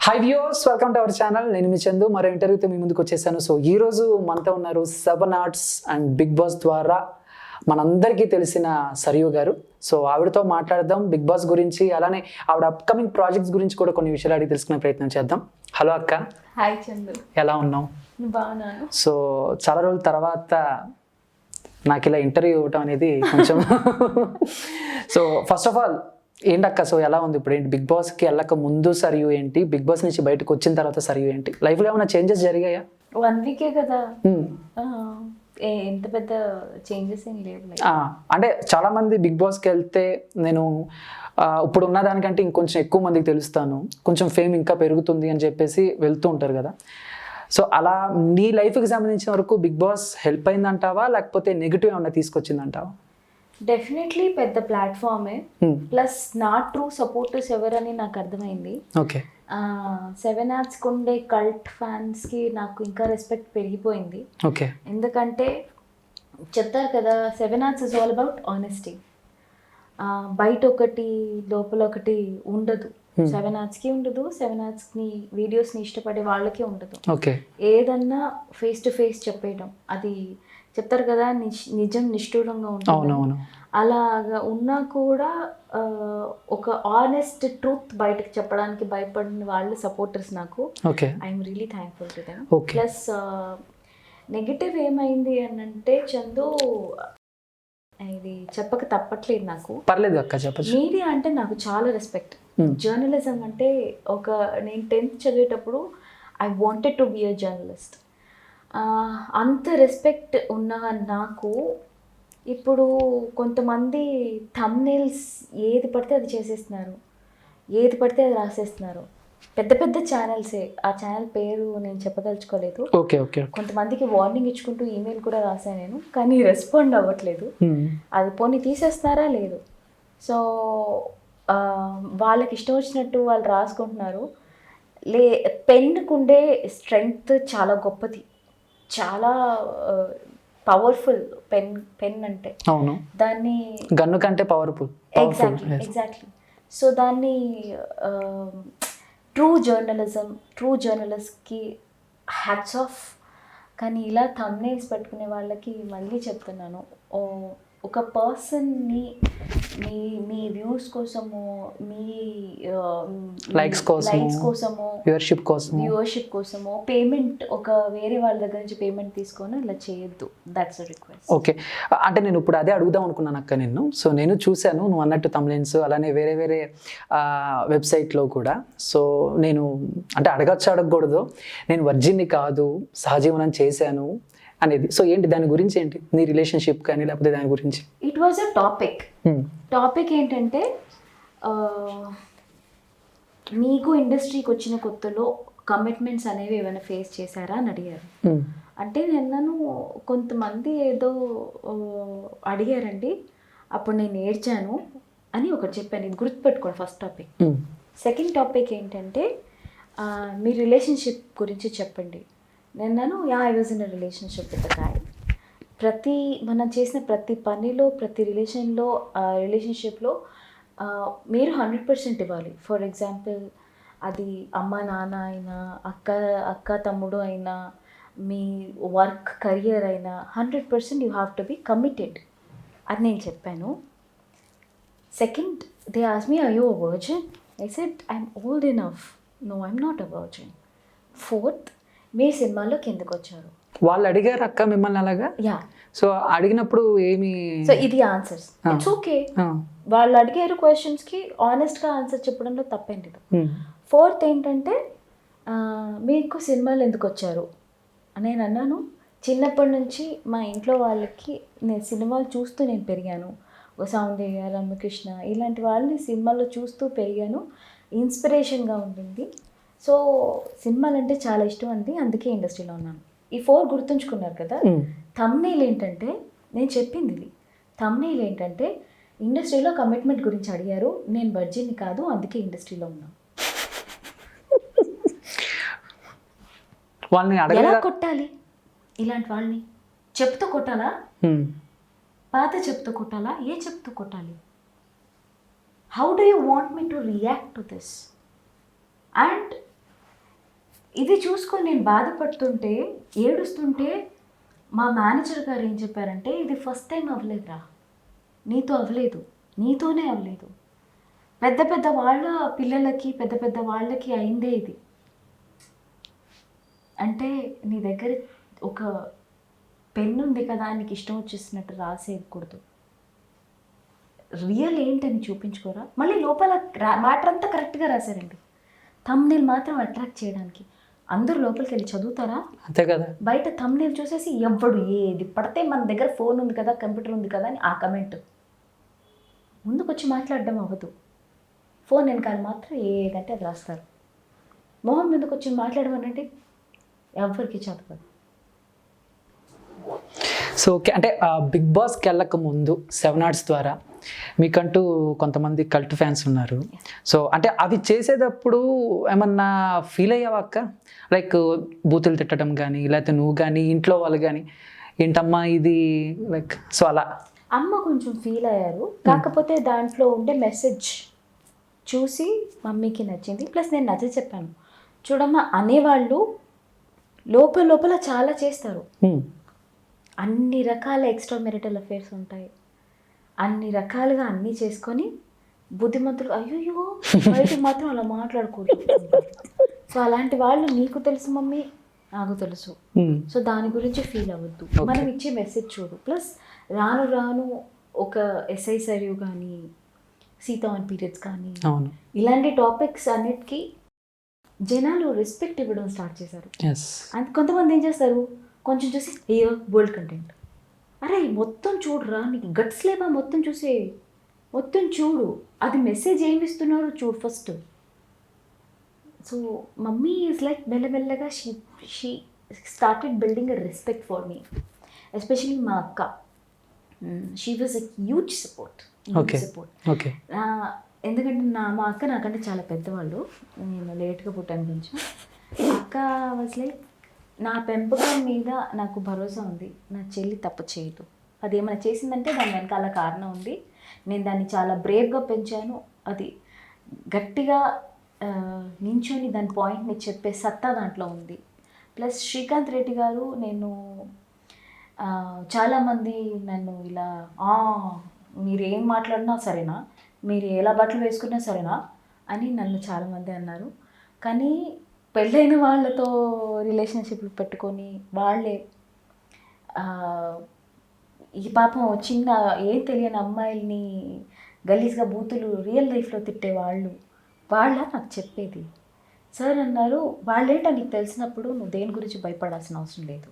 High viewers, welcome to our channel. నేను మీ చందు. మరో ఇంటర్వ్యూతో మీ ముందుకు వచ్చేసాను. సో ఈ రోజు మనతో ఉన్నారు 7 ఆర్ట్స్ అండ్ బిగ్ బాస్ ద్వారా మనందరికీ తెలిసిన సరియు గారు. సో ఆవిడతో మాట్లాడదాం బిగ్ బాస్ గురించి, అలానే ఆవిడ అప్కమింగ్ ప్రాజెక్ట్స్ గురించి కూడా కొన్ని విషయాలు అడిగి తెలుసుకునే ప్రయత్నం చేద్దాం. హలో అక్క. హాయ్ చందు, ఎలా ఉన్నావు? బాగున్నాను. సో చాలా రోజుల తర్వాత నాకు ఇలా ఇంటర్వ్యూ ఇవ్వటం అనేది కొంచెం సో ఫస్ట్ ఆఫ్ ఆల్ ఏంటక్క, సో ఎలా ఉంది ఇప్పుడు? ఏంటి బిగ్ బాస్కి వెళ్ళక ముందు సరియు ఏంటి, బిగ్ బాస్ నుంచి బయటకు వచ్చిన తర్వాత సరియు ఏంటి? లైఫ్లో ఏమైనా చేంజెస్ జరిగాయా? 1 వీకే కదా, ఎంత పెద్ద చేంజెస్ ఏం లేవు. అంటే చాలా మంది బిగ్ బాస్కి వెళ్తే నేను ఇప్పుడు ఉన్న దానికంటే ఇంకొంచెం ఎక్కువ మందికి తెలుస్తాను, కొంచెం ఫేమ్ ఇంకా పెరుగుతుంది అని చెప్పేసి వెళ్తూ ఉంటారు కదా. సో అలా నీ లైఫ్కి సంబంధించిన వరకు బిగ్ బాస్ హెల్ప్ అయిందంటావా, లేకపోతే నెగిటివ్ ఏమన్నా తీసుకొచ్చిందంటావా? డెఫినెట్లీ పెద్ద ప్లాట్ఫామే, ప్లస్ నా ట్రూ సపోర్టర్స్ ఎవరని నాకు అర్థమైంది. ఓకే. 7 ఆర్ట్స్కి ఉండే కల్ట్ ఫ్యాన్స్కి నాకు ఇంకా రెస్పెక్ట్ పెరిగిపోయింది. ఓకే. ఎందుకంటే చెప్తారు కదా, 7 arts is all about honesty. బయట ఒకటి లోపల ఒకటి ఉండదు. 7 ఆర్ట్స్కి ఉండదు, 7 ఆర్ట్స్ని వీడియోస్ని ఇష్టపడే వాళ్ళకి ఉండదు. ఓకే. ఏదన్నా ఫేస్ టు ఫేస్ చెప్పేయడం, అది చెప్తారు కదా, నిజం నిష్ఠూరంగా ఉంటుంది. అలాగా ఉన్నా కూడా ఒక ఆనెస్ట్ ట్రూత్ బయటకు చెప్పడానికి భయపడిన వాళ్ళు సపోర్టర్స్ నాకు. I'm really thankful to them. Plus negative ఏమైంది అని అంటే చందు, ఇది చెప్పక తప్పట్లేదు నాకు. పర్లేదు అక్క, చెప్పచ్చు. మీడియా అంటే నాకు చాలా రెస్పెక్ట్. జర్నలిజం అంటే నేను 10th చదివేటప్పుడు I wanted to be a journalist. అంత రెస్పెక్ట్ ఉన్న నాకు ఇప్పుడు కొంతమంది థంబ్నెయిల్స్ ఏది పడితే అది చేసేస్తున్నారు, ఏది పడితే అది రాసేస్తున్నారు. పెద్ద పెద్ద ఛానల్సే, ఆ ఛానల్ పేరు నేను చెప్పదలుచుకోలేదు. ఓకే. ఓకే. కొంతమందికి వార్నింగ్ ఇచ్చుకుంటూ ఈమెయిల్ కూడా రాశాను నేను, కానీ రెస్పాండ్ అవ్వట్లేదు. అది పోనీ తీసేస్తున్నారా లేదు. సో వాళ్ళకి ఇష్టం వచ్చినట్టు వాళ్ళు రాసుకుంటున్నారు. పెన్నుకు ఉండే స్ట్రెంగ్త్ చాలా గొప్పది, చాలా పవర్ఫుల్. పెన్ అంటే అవును, దాన్ని గన్ను కంటే పవర్ఫుల్. ఎగ్జాక్ట్లీ. సో దాన్ని ట్రూ జర్నలిస్ట్కి హ్యాట్స్ ఆఫ్. కానీ ఇలా థంబ్నెయిల్స్ పెట్టుకునే వాళ్ళకి మళ్ళీ చెప్తున్నాను, ఒక పర్సన్ని మీ వ్యూస్ కోసము, మీ లైక్స్ కోసము, వ్యూవర్షిప్ కోసము పేమెంట్, ఒక వేరే వాళ్ళ దగ్గర నుంచి పేమెంట్ తీసుకొని అలా చేయొద్దు. That's a request. ఓకే. అంటే నేను ఇప్పుడు అదే అడుగుదాం అనుకున్నాను అక్క నిన్ను. సో నేను చూశాను నువ్వు అన్నట్టు తమ్లైన్స్, అలానే వేరే వేరే వెబ్సైట్లో కూడా. సో నేను అంటే అడగకూడదు, నేను వర్జిన్ని కాదు, సహజీవనం చేశాను అనేది. సో ఏంటి దాని గురించి, ఏంటి నీ రిలేషన్షిప్ కానీ లేకపోతే దాని గురించి? ఇట్ వాజ్ అ టాపిక్ ఏంటంటే, మీకు ఇండస్ట్రీకి వచ్చిన కొత్తలో కమిట్మెంట్స్ అనేవి ఏమైనా ఫేస్ చేశారా అని అడిగారు. అంటే నన్ను కొంతమంది ఏదో అడిగారండి, అప్పుడు నేను ఏడ్చాను అని ఒకటి చెప్పాను. ఇది గుర్తుపెట్టుకోండి, ఫస్ట్ టాపిక్. సెకండ్ టాపిక్ ఏంటంటే, మీ రిలేషన్షిప్ గురించి చెప్పండి. నేను I was in a relationship with a guy. మనం చేసిన ప్రతి పనిలో, ప్రతి రిలేషన్షిప్లో మీరు 100% ఇవ్వాలి. ఫర్ ఎగ్జాంపుల్, అది అమ్మ నాన్న అయినా, అక్క తమ్ముడు అయినా, మీ వర్క్ కెరియర్ అయినా 100% you have to be committed అని నేను చెప్పాను. Second, they asked me, are you a virgin? I said, I'm old enough. No, I'm not a virgin. Fourth, మీ సినిమాలోకి ఎందుకు వచ్చారు? వాళ్ళు అడిగారు అక్క మిమ్మల్ని అలాగా? యా. సో అడిగినప్పుడు ఏమి? సో ఇది ఆన్సర్స్. ఇట్స్ ఓకే, వాళ్ళు అడిగారు క్వశ్చన్స్కి ఆనెస్ట్గా ఆన్సర్ చెప్పడంలో తప్పేం లేదు. ఫోర్త్ ఏంటంటే, మీకు సినిమాలు ఎందుకు వచ్చారు అని నేను అన్నాను. చిన్నప్పటి నుంచి మా ఇంట్లో వాళ్ళకి నేను సినిమాలు చూస్తూ నేను పెరిగాను. సౌందర్య, రమ్యకృష్ణ ఇలాంటి వాళ్ళని సినిమాల్లో చూస్తూ పెరిగాను. ఇన్స్పిరేషన్గా ఉంటుంది. సో సినిమాలు అంటే చాలా ఇష్టం అంది, అందుకే ఇండస్ట్రీలో ఉన్నాను. ఈ 4 గుర్తుంచుకున్నారు కదా. థంబ్నెయిల్ ఏంటంటే, నేను చెప్పింది ఇది. థంబ్నెయిల్ ఏంటంటే, ఇండస్ట్రీలో కమిట్మెంట్ గురించి అడిగారు, నేను వర్జిన్ని కాదు, అందుకే ఇండస్ట్రీలో ఉన్నాను. ఎలా కొట్టాలి ఇలాంటి వాళ్ళని? చెప్తూ కొట్టాలా? పాత చెప్తూ కొట్టాలా? ఏ చెప్తూ కొట్టాలి? How do you want me to react to this? And ఇది చూసుకొని నేను బాధపడుతుంటే ఏడుస్తుంటే మా మేనేజర్ గారు ఏం చెప్పారంటే ఇది ఫస్ట్ టైం అవ్వలేదురా, నీతో అవ్వలేదు, నీతోనే అవ్వలేదు, పెద్ద పెద్ద వాళ్ళ పిల్లలకి పెద్ద పెద్ద వాళ్ళకి అయిందే ఇది. అంటే నీ దగ్గర ఒక పెన్ ఉంది కదా, నీకు ఇష్టం వచ్చేసినట్టు రాసేయకూడదు, రియల్ ఏంటని చూపించుకోరా. మళ్ళీ లోపల మ్యాటర్ అంతా కరెక్ట్గా రాశారండి, థంబ్నెయిల్ మాత్రం అట్రాక్ట్ చేయడానికి. అందరూ లోపలికి వెళ్ళి చదువుతారా? అంతే కదా. బయట థంబ్నెయిల్ చూసేసి ఎవ్వడు ఏది పడితే మన దగ్గర ఫోన్ ఉంది కదా, కంప్యూటర్ ఉంది కదా అని ఆ కమెంట్ ముందుకు వచ్చి మాట్లాడడం అవ్వదు. ఫోన్ వెనకాల మాత్రం ఏదంటే అది రాస్తారు. మొహం ముందుకు వచ్చి మాట్లాడమనండి, ఎవరికి చదవదు. సో ఓకే, అంటే బిగ్ బాస్కి వెళ్ళక ముందు 7 Arts ద్వారా మీకంటూ కొంతమంది కల్ట్ ఫ్యాన్స్ ఉన్నారు. సో అంటే అవి చేసేటప్పుడు ఏమన్నా ఫీల్ అయ్యావా అక్క? లైక్ బూతులు తిట్టడం కానీ, లేకపోతే నువ్వు కానీ ఇంట్లో వాళ్ళు కానీ ఏంటమ్మా ఇది లైక్ సో అలా? అమ్మ కొంచెం ఫీల్ అయ్యారు, కాకపోతే దాంట్లో ఉండే మెసేజ్ చూసి మమ్మీకి నచ్చింది. ప్లస్ నేను నచ్చ చెప్పాను, చూడమ్మా అనేవాళ్ళు లోపల లోపల చాలా చేస్తారు, అన్ని రకాల ఎక్స్ట్రా మెరిటల్ అఫేర్స్ ఉంటాయి, అన్ని రకాలుగా అన్నీ చేసుకొని బుద్ధిమంతులు అయ్యో బయటకు మాత్రం అలా మాట్లాడకూడదు. సో అలాంటి వాళ్ళు నీకు తెలుసు మమ్మీ, నాకు తెలుసు, సో దాని గురించి ఫీల్ అవ్వద్దు, మనం ఇచ్చే మెసేజ్ చూడు. ప్లస్ రాను రాను ఒక ఎస్ఐ సరియు కానీ, సీతా ఆన్ పీరియడ్స్ కానీ, ఇలాంటి టాపిక్స్ అన్నిటికీ జనాలు రెస్పెక్ట్ ఇవ్వడం స్టార్ట్ చేశారు. అండ్ కొంతమంది ఏం చేస్తారు, కొంచెం చూసి అయ్యో బోల్డ్ కంటెంట్, అరే మొత్తం చూడరా, నీకు గట్స్ లేవా, మొత్తం చూసే, మొత్తం చూడు, అది మెసేజ్ ఏమి ఇస్తున్నారో చూడు first. So mummy is like మెల్లమెల్లగా she started building a respect for me, especially మా అక్క. She was a huge support. ఎందుకంటే మా అక్క నాకంటే చాలా పెద్దవాళ్ళు, నేను లేట్గా పుట్టాను కొంచెం. అక్క వాజ్ లైక్ నా పెంపకం మీద నాకు భరోసా ఉంది, నా చెల్లి తప్పు చేయదు, అది ఏమైనా చేసిందంటే దాని వెనకాల కారణం ఉంది, నేను దాన్ని చాలా బ్రేవ్గా పెంచాను, అది గట్టిగా నించొని దాని పాయింట్ని చెప్పే సత్తా దాంట్లో ఉంది. ప్లస్ శ్రీకాంత్ రెడ్డి గారు, నేను చాలామంది నన్ను ఇలా మీరు ఏం మాట్లాడినా సరేనా, మీరు ఎలా బట్టలు వేసుకున్నా సరేనా అని నన్ను చాలామంది అన్నారు. కానీ పెళ్ళైన వాళ్ళతో రిలేషన్షిప్లు పెట్టుకొని వాళ్ళే ఈ పాపం చిన్న ఏం తెలియని అమ్మాయిల్ని గలీజ్గా బూతులు రియల్ లైఫ్లో తిట్టేవాళ్ళు వాళ్ళ నాకు చెప్పేది. సార్ అన్నారు, వాళ్ళేంటో నీకు తెలిసినప్పుడు నువ్వు దేని గురించి భయపడాల్సిన అవసరం లేదు,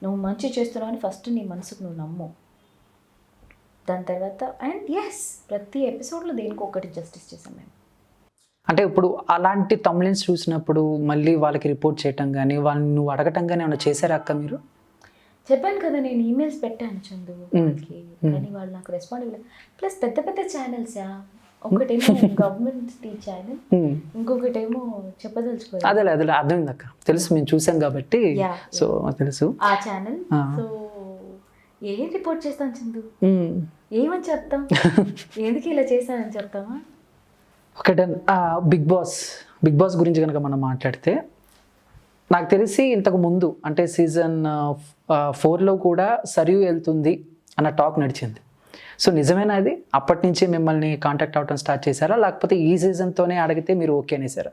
నువ్వు మంచి చేస్తున్నావు అని ఫస్ట్ నీ మనసుకు నువ్వు నమ్ము, దాని తర్వాత అండ్ ఎస్ ప్రతి ఎపిసోడ్లో దేనికి ఒకటి జస్టిస్ చేసాం మేము. అంటే ఇప్పుడు అలాంటి తమ్లైన్స్ చూసినప్పుడు మళ్ళీ వాళ్ళకి రిపోర్ట్ చేయటం కానీ, వాళ్ళని నువ్వు అడగటం కానీ ఏమైనా చేశారా అక్క మీరు? చెప్పాను కదా, నేను ఈమెయిల్స్ పెట్టాను చందు వాళ్ళకి, కానీ వాళ్ళు నాకు రెస్పాండ్ ఇవ్వలేదు. ప్లస్ పెద్ద పెద్ద ఛానల్సా, ఒకటేమో గవర్నమెంట్ ఛానల్, ఇంకొకటేమో చెప్పదలుచుకోలేదు. అదే అర్థమైంది అక్క, తెలుసు, మేము చూసాం కాబట్టి సో తెలుసు ఆ ఛానల్. సో ఏం రిపోర్ట్ చేస్తాను చందు, ఏమని చెప్తాం, ఎందుకు ఇలా చేశానని చెప్తామా? ఒకటే బిగ్ బాస్ గురించి కనుక మనం మాట్లాడితే, నాకు తెలిసి ఇంతకు ముందు అంటే సీజన్ 4లో కూడా సరియు వెళ్తుంది అన్న టాక్ నడిచింది. సో నిజమేనా అది? అప్పటి నుంచి మిమ్మల్ని కాంటాక్ట్ అవ్వడం స్టార్ట్ చేశారా, లేకపోతే ఈ సీజన్తోనే అడిగితే మీరు ఓకే అనేసారా?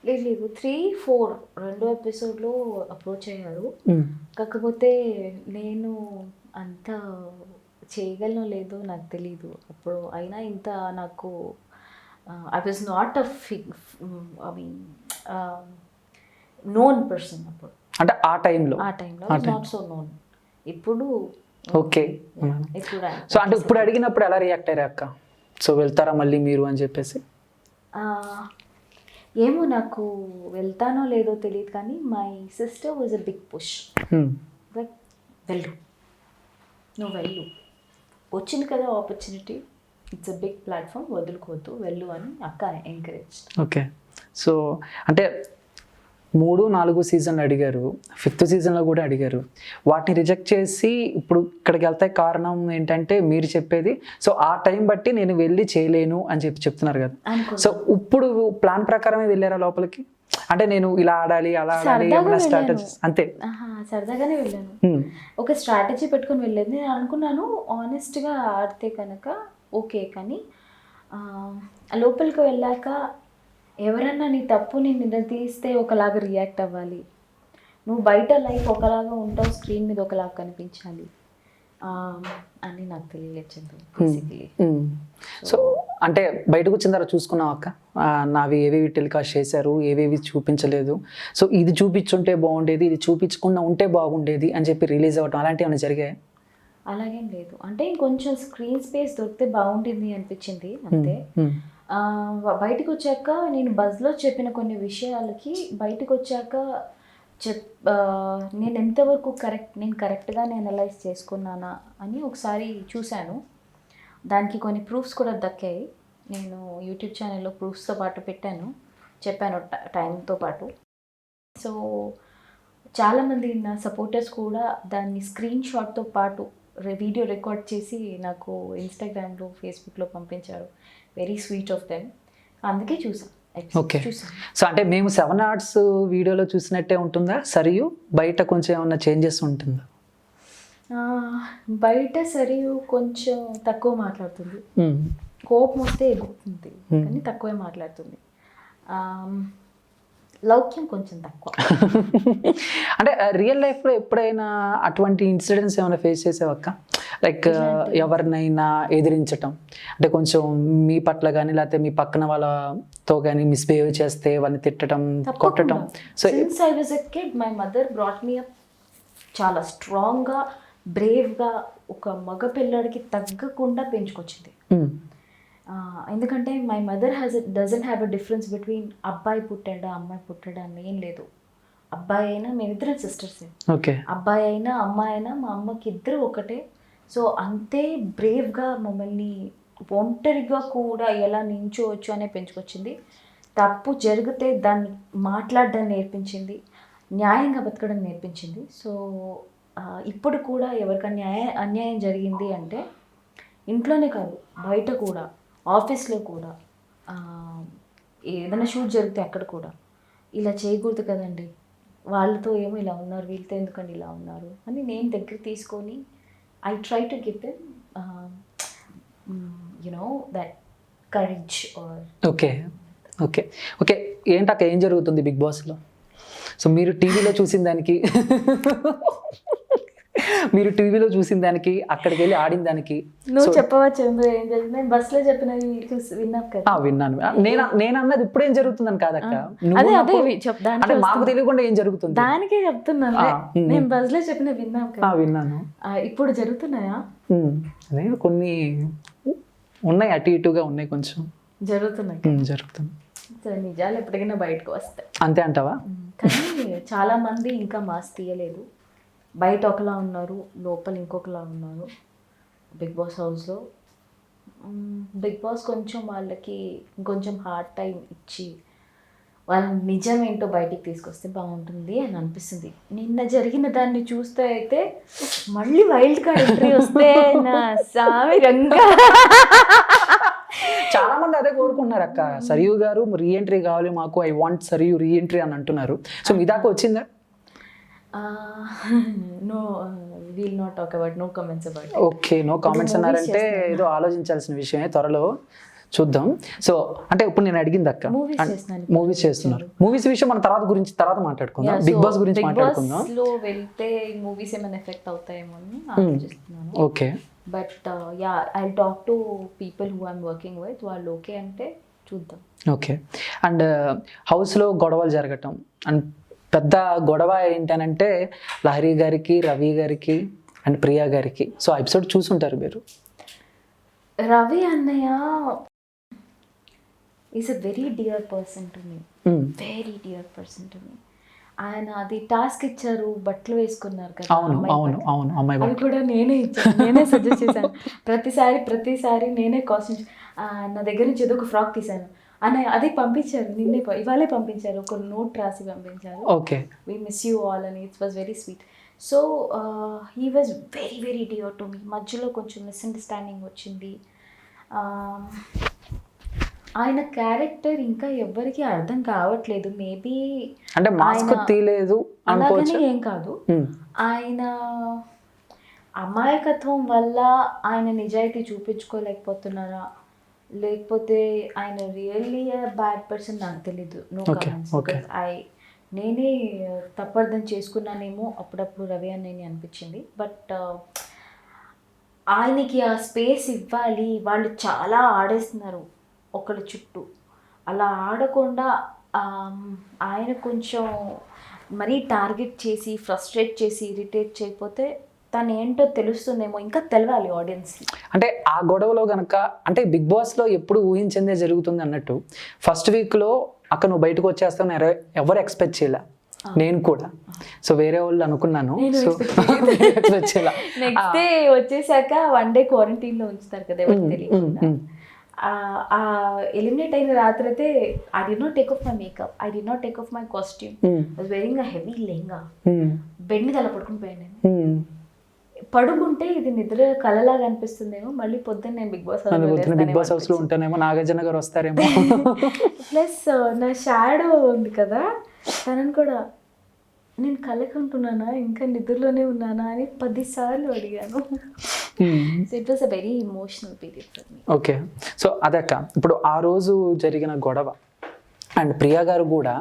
లేదు 3-4 రెండో ఎపిసోడ్లో అప్రోచ్ అయ్యారు, కాకపోతే నేను అంత చేయగలను లేదో నాకు తెలీదు అప్పుడు. అయినా ఇంత నాకు I was not known person అప్పుడు, అంటే ఆ టైంలో నాట్ సో నోన్. ఇప్పుడు ఓకే. సో అంటే ఇప్పుడు అడిగినప్పుడు ఎలా రియాక్ట్ అయ్యారు అక్క? సో వెళ్తారా మళ్ళీ మీరు అని చెప్పేసి? ఏమో నాకు వెళ్తానో లేదో తెలియదు, కానీ my sister was a big push, like వెళ్ళు, నువ్వు వెళ్ళు, వచ్చింది కదా opportunity, it's a big platform, వదులుకోవద్దు, వెళ్ళు అని అక్క ఎంకరేజ్. ఓకే. సో అంటే 3-4 సీజన్లు అడిగారు, 5th సీజన్లో కూడా అడిగారు, వాటిని రిజెక్ట్ చేసి ఇప్పుడు ఇక్కడికి వెళ్తే కారణం ఏంటంటే మీరు చెప్పేది, సో ఆ టైం బట్టి నేను వెళ్ళి చేయలేను అని చెప్తున్నారు కదా. సో ఇప్పుడు ప్లాన్ ప్రకారమే వెళ్ళారా లోపలికి? అంటే నేను ఇలా ఆడాలి అలా ఆడాలి సరదాగా ఏమైనా వెళ్ళాను. స్ట్రాటజీస్ అంతే. సరదాగానే వెళ్ళాను. ఉమ్, ఒక స్ట్రాటజీ పెట్టుకొని వెళ్ళేది. నేను అనుకున్నాను ఆనెస్ట్గా ఆడితే కనుక ఓకే, కానీ లోపలికి వెళ్ళాక ఎవరన్నా నీ తప్పుని నిలదీస్తే ఒకలాగా రియాక్ట్ అవ్వాలి, నువ్వు బయట లైఫ్ ఒకలాగా ఉంటావు, స్క్రీన్ మీద ఒకలాగా కనిపించాలి అని నాకు తెలియలేదు చందు బేసిక్లీ. సో అంటే బయటకు వచ్చిన తర్వాత చూసుకున్నావు అక్క, నావి ఏవేవి టెలికాస్ట్ చేశారు, ఏవేవి చూపించలేదు, సో ఇది చూపించుంటే బాగుండేది, ఇది చూపించకుండా ఉంటే బాగుండేది అని చెప్పి రిలీజ్ అవ్వటం అలాంటివి ఏమైనా జరిగాయి? అలాగేం లేదు, అంటే ఇంకొంచెం స్క్రీన్ స్పేస్ దొరికితే బాగుంటుంది అనిపించింది అంతే. బయటకు వచ్చాక నేను బజ్లో చెప్పిన కొన్ని విషయాలకి బయటకు వచ్చాక నేను ఎంతవరకు నేను కరెక్ట్గానే అనలైజ్ చేసుకున్నానా అని ఒకసారి చూశాను. దానికి కొన్ని ప్రూఫ్స్ కూడా దక్కాయి. నేను యూట్యూబ్ ఛానల్లో ప్రూఫ్స్తో పాటు చెప్పాను టైంతో పాటు. సో చాలామంది నా సపోర్టర్స్ కూడా దాన్ని స్క్రీన్ షాట్తో పాటు వీడియో రికార్డ్ చేసి నాకు ఇన్స్టాగ్రామ్లో ఫేస్బుక్లో పంపించారు. Very sweet of them. అందుకే చూసాను. ఓకే, సో అంటే మేము 7 Arts వీడియోలో చూసినట్టే ఉంటుందా సరియు, బయట కొంచెం ఏమన్నా చేంజెస్ ఉంటుందా? బయట సరియు కొంచెం తక్కువ మాట్లాడుతుంది, కోపం వస్తే ఎగురుతుంది కానీ తక్కువే మాట్లాడుతుంది. లౌక్యం కొంచెం తక్కువ. అంటే రియల్ లైఫ్లో ఎప్పుడైనా అటువంటి ఇన్సిడెంట్స్ ఏమైనా ఫేస్ చేసావక్క? లైక్ ఎవరినైనా ఎదిరించటం, అంటే కొంచెం మీ పట్ల కానీ లేకపోతే మీ పక్కన వాళ్ళతో కానీ మిస్బిహేవ్ చేస్తే వాళ్ళని తిట్టడం, కొట్టడం. So since I was a kid my mother brought me up చాలా స్ట్రాంగ్గా, బ్రేవ్గా, ఒక మగ పిల్లాడికి తగ్గకుండా పెంచుకొచ్చింది. ఎందుకంటే my mother doesn't have a difference between అబ్బాయి పుట్టాడా అమ్మాయి పుట్టాడా అని ఏం లేదు. అబ్బాయి అయినా మేమిద్దరం సిస్టర్సే, అబ్బాయి అయినా అమ్మాయి అయినా మా అమ్మకి ఇద్దరు ఒకటే. సో అంతే బ్రేవ్గా మమ్మల్ని ఒంటరిగా కూడా ఎలా నించోవచ్చు అనే పెంచుకొచ్చింది. తప్పు జరిగితే దాన్ని మాట్లాడడం నేర్పించింది, న్యాయంగా బతకడం నేర్పించింది. సో ఇప్పుడు కూడా ఎవరికైనా అన్యాయం జరిగింది అంటే ఇంట్లోనే కాదు బయట కూడా, ఆఫీస్లో కూడా, ఏదైనా షూట్ జరిగితే అక్కడ కూడా ఇలా చేయకూడదు కదండి, వాళ్ళతో ఏమో ఇలా ఉన్నారు, వీళ్ళతో ఎందుకండి ఇలా ఉన్నారు అని నేను దగ్గర తీసుకొని I try to give them that courage. Okay okay okay ఏంటక్క ఏం జరుగుతుంది బిగ్ బాస్లో? సో మీరు టీవీలో చూసిన దానికి అక్కడికి వెళ్ళి ఆడిన దానికి నువ్వు చెప్పవచ్చు ఏం జరిగింది? నేను బస్సులో చెప్పినవి విన్నావు కదా? విన్నాను. నేను అన్నది ఇప్పుడేం జరుగుతుందని కాదక్క, అదే మాకు తెలియకుండా ఏం జరుగుతుంది దానికే చెప్తున్నాను. నేను బస్సులో చెప్పిన విన్నావు కదా? విన్నాను. ఇప్పుడు జరుగుతున్నాయా? అదే కొన్ని ఉన్నాయి, అటు ఇటుగా ఉన్నాయి, కొంచెం జరుగుతున్నాయి. నిజాలు ఎప్పటికైనా బయటకు వస్తాయి, అంతే అంటావా? కానీ చాలా మంది ఇంకా మాస్ తీయలేదు. బయట ఒకలా ఉన్నారు, లోపల ఇంకొకలా ఉన్నారు బిగ్ బాస్ హౌస్లో. బిగ్ బాస్ కొంచెం వాళ్ళకి ఇంకొంచెం హార్డ్ టైం ఇచ్చి వాళ్ళ నిజం ఏంటో బయటికి తీసుకొస్తే బాగుంటుంది అని అనిపిస్తుంది. నిన్న జరిగిన దాన్ని చూస్తే అయితే మళ్ళీ వైల్డ్ కార్డ్ ఎంట్రీ వస్తే నా సామి రంగా. చాలా మంది అదే కోరుకుంటున్నారు అక్క, సరియు గారు రీఎంట్రీ కావాలి మాకు, ఐ వాంట్ సరియు రీఎంట్రీ అని అంటున్నారు. సో మీ దాకా వచ్చిందా? No, will not talk about, no comments about. Okay, no comments అన్నారంటే ఏదో ఆలోచించాల్సిన విషయమే, త్వరలో చూద్దాం. సో అంటే ఇప్పుడు నేను అడిగింది అక్క, మూవీస్ చేస్తున్నారు, మూవీస్ విషయం మనం తర్వాత మాట్లాడుకుందాం. బిగ్ బాస్ గురించి మాట్లాడుకుందాం. వెళ్తే మూవీస్ ఏమైనా ఎఫెక్ట్ అవుతాయేమో అని ఆలోచిస్తున్నాను. Okay, but yeah I talk to people who I'm working with, వాళ్ళు ఓకే అంటే చూద్దాం. ఓకే, అండ్ హౌస్లో గొడవలు జరగటం, అండ్ పెద్ద గొడవ ఏంటనంటే లహరి గారికి, రవి గారికి అండ్ ప్రియా గారికి. సో ఆ ఎపిసోడ్ చూసుంటారు మీరు. రవి అన్నయ్య is a very dear person to me, very dear person to me. ఆయన అది టాస్క్ ఇచ్చారు, బట్టలు వేసుకున్నారు కదా, అమ్మాయి అవి కూడా నేనే ఇచ్చాను, నేనే సజెస్ట్ చేశాను. ప్రతిసారి నేనే కాస్ట్యూమ్ నా దగ్గర నుంచి ఏదో ఒక ఫ్రాక్ తీశాను అన్నయ్య, అదే పంపించారు, ఇవాళే పంపించారు, ఒక నోట్ రాసి పంపించారు. Okay, we miss you all అని. It was very sweet. So he was very very dear to me. మధ్యలో కొంచెం మిస్అండర్స్టాండింగ్ వచ్చింది. ఆయన క్యారెక్టర్ ఇంకా ఎవ్వరికి అర్థం కావట్లేదు. మేబీ అంటే మాస్క్ తీయలేదు అనుకోవచ్చు. అలాగని ఏం కాదు, ఆయన అమాయకత్వం వల్ల ఆయన నిజాయితీ చూపించుకోలేకపోతున్నారా, లేకపోతే ఆయన రియల్లీ బ్యాడ్ పర్సన్ నాకు తెలీదు. No comments. నేనే తప్పర్థం చేసుకున్నానేమో అప్పుడప్పుడు రవి అన్నయ్యని అనిపించింది. బట్ ఆయనకి ఆ స్పేస్ ఇవ్వాలి. వాళ్ళు చాలా ఆడేస్తున్నారు ఒకళ్ళ చుట్టూ, అలా ఆడకుండా ఆయన కొంచెం మరీ టార్గెట్ చేసి ఫ్రస్ట్రేట్ చేసి ఇరిటేట్ చేయకపోతే తను ఏంటో తెలుస్తుందేమో, ఇంకా తెలవాలి ఆడియన్స్కి. అంటే ఆ గొడవలో గనక అంటే బిగ్ బాస్లో ఎప్పుడు ఊహించిందే జరుగుతుంది అన్నట్టు ఫస్ట్ వీక్లో అక్కడ నువ్వు బయటకు వచ్చేస్తావు ఎవరు ఎక్స్పెక్ట్ చేయలే, నేను కూడా. సో వేరే వాళ్ళు అనుకున్నాను. సో నెక్స్ట్ డే వచ్చేసాక 1 day క్వారంటైన్లో ఉంచుతారు కదా ఎవరికి తెలియకుండా. ఎలిమినేట్ అయిన రాత్రి అయితే I did not take off my makeup, I did not take off my costume, was వెరింగ్ a heavy lehenga. Bed మీద అలా పడుకుని పోయాను నేను. పడుకుంటే ఇది నిద్ర కలలాగా అనిపిస్తుందేమో, మళ్ళీ పొద్దున్న నేను బిగ్ బాస్ హౌస్ లో ఉంటానేమో, నాగార్జున గారు వస్తారేమో. ప్లస్ నా షాడో ఉంది కదా, తనని కూడా నేను కలకంటున్నానా ఇంకా నిద్రలోనే ఉన్నానా అని 10 సార్లు అడిగాను. So it was a very emotional period for me. Okay, so అదక్క ఇప్పుడు ఆ రోజు జరిగిన గొడవ అండ్ ప్రియా గారు కూడా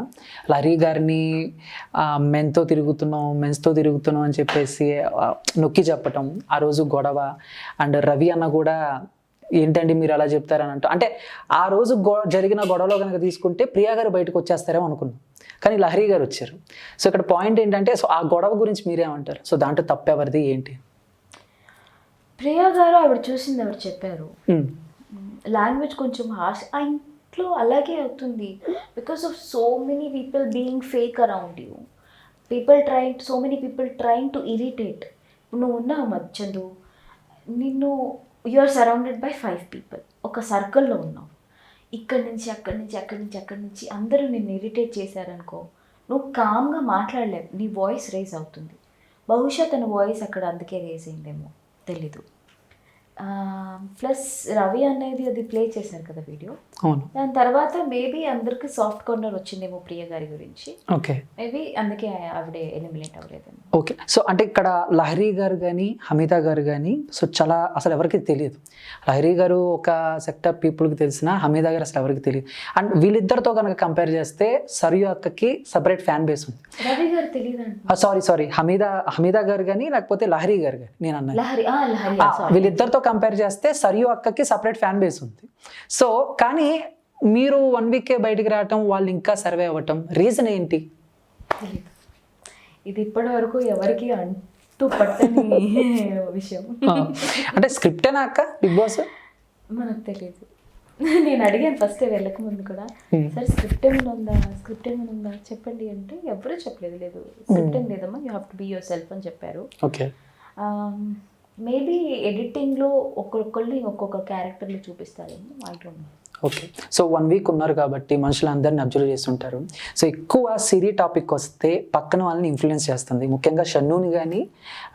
లహరి గారిని మెన్స్తో తిరుగుతున్నాం అని చెప్పేసి నొక్కి చెప్పటం, ఆ రోజు గొడవ. అండ్ రవి అన్న కూడా ఏంటండి మీరు అలా చెప్తారని అంటూ, అంటే ఆ రోజు జరిగిన గొడవలో కనుక తీసుకుంటే ప్రియా గారు బయటకు వచ్చేస్తారేమో అనుకున్నాం, కానీ లహరి గారు వచ్చారు. సో ఇక్కడ పాయింట్ ఏంటంటే, సో ఆ గొడవ గురించి మీరేమంటారు? సో దాంట్లో తప్పెవరిది ఏంటి? ప్రియా గారు ఆవిడ చూసింది ఆవిడ చెప్పారు. లాంగ్వేజ్ కొంచెం హార్ష్, ఆ ఇంట్లో అలాగే అవుతుంది. Because of so many people being fake around you, so many people trying to irritate. నువ్వు ఉన్నావు మధ్యందు, నిన్ను you are surrounded by 5 people, ఒక సర్కిల్లో ఉన్నావు. ఇక్కడి నుంచి అందరూ నిన్ను ఇరిటేట్ చేశారనుకో, నువ్వు కామ్గా మాట్లాడలేవు, నీ వాయిస్ రేజ్ అవుతుంది. బహుశా తన వాయిస్ అక్కడ అందుకే రేజ్ అయిందేమో తెలీదు. ప్లస్ రవి అనేది అది ప్లే చేశారు కదా వీడియో, దాని తర్వాత మేబీ అందరికి సాఫ్ట్ కార్నర్ వచ్చిందేమో ప్రియ గారి గురించి. ఓకే, మేబీ అందుకే ఆవిడ ఎలిమినేట్ అవ్వలేదేమో. ఓకే, సో అంటే ఇక్కడ లహరి గారు కానీ హమీదా గారు కానీ సో చాలా అసలు ఎవరికి తెలియదు. లహరి గారు ఒక సెక్టర్ పీపుల్కి తెలిసిన, హమీదా గారు అసలు ఎవరికి తెలియదు. అండ్ వీళ్ళిద్దరితో కనుక కంపేర్ చేస్తే సరియు అక్కకి సపరేట్ ఫ్యాన్ బేస్ ఉంది. రవి గారు తెలియదు, సారీ హమీదా గారు కానీ లేకపోతే లహరి గారు కానీ నేను అన్నాను. వీళ్ళిద్దరితో కంపేర్ చేస్తే సరియు అక్కకి సపరేట్ ఫ్యాన్ బేస్ ఉంది. సో కానీ మీరు 1 week బయటికి రావటం, వాళ్ళు ఇంకా సర్వే అవ్వటం, రీజన్ ఏంటి? ఇది ఇప్పటి వరకు ఎవరికి అంటూ పట్టని విషయం. అంటే స్క్రిప్టేనా అక్క బిగ్ బాస్? మనకు తెలియదు. నేను అడిగాను ఫస్ట్ వెళ్ళక ముందు కూడా, సరే స్క్రిప్ట్ ఏమైనా ఉందా చెప్పండి అంటే ఎవరూ చెప్పలేదు. లేదు స్క్రిప్ట్ ఏం లేదమ్మా, you have to be yourself అని చెప్పారు. ఓకే, మేబీ ఎడిటింగ్లో ఒక్కొక్కరిని ఒక్కొక్క క్యారెక్టర్లు చూపిస్తారేమో, I don't know. Okay, so 1 week ఉన్నారు కాబట్టి మనుషులందరినీ అబ్జర్వ్ చేస్తుంటారు. సో ఎక్కువ సిరీ టాపిక్ వస్తే పక్కన వాళ్ళని ఇన్ఫ్లుయెన్స్ చేస్తుంది, ముఖ్యంగా షన్నుని కానీ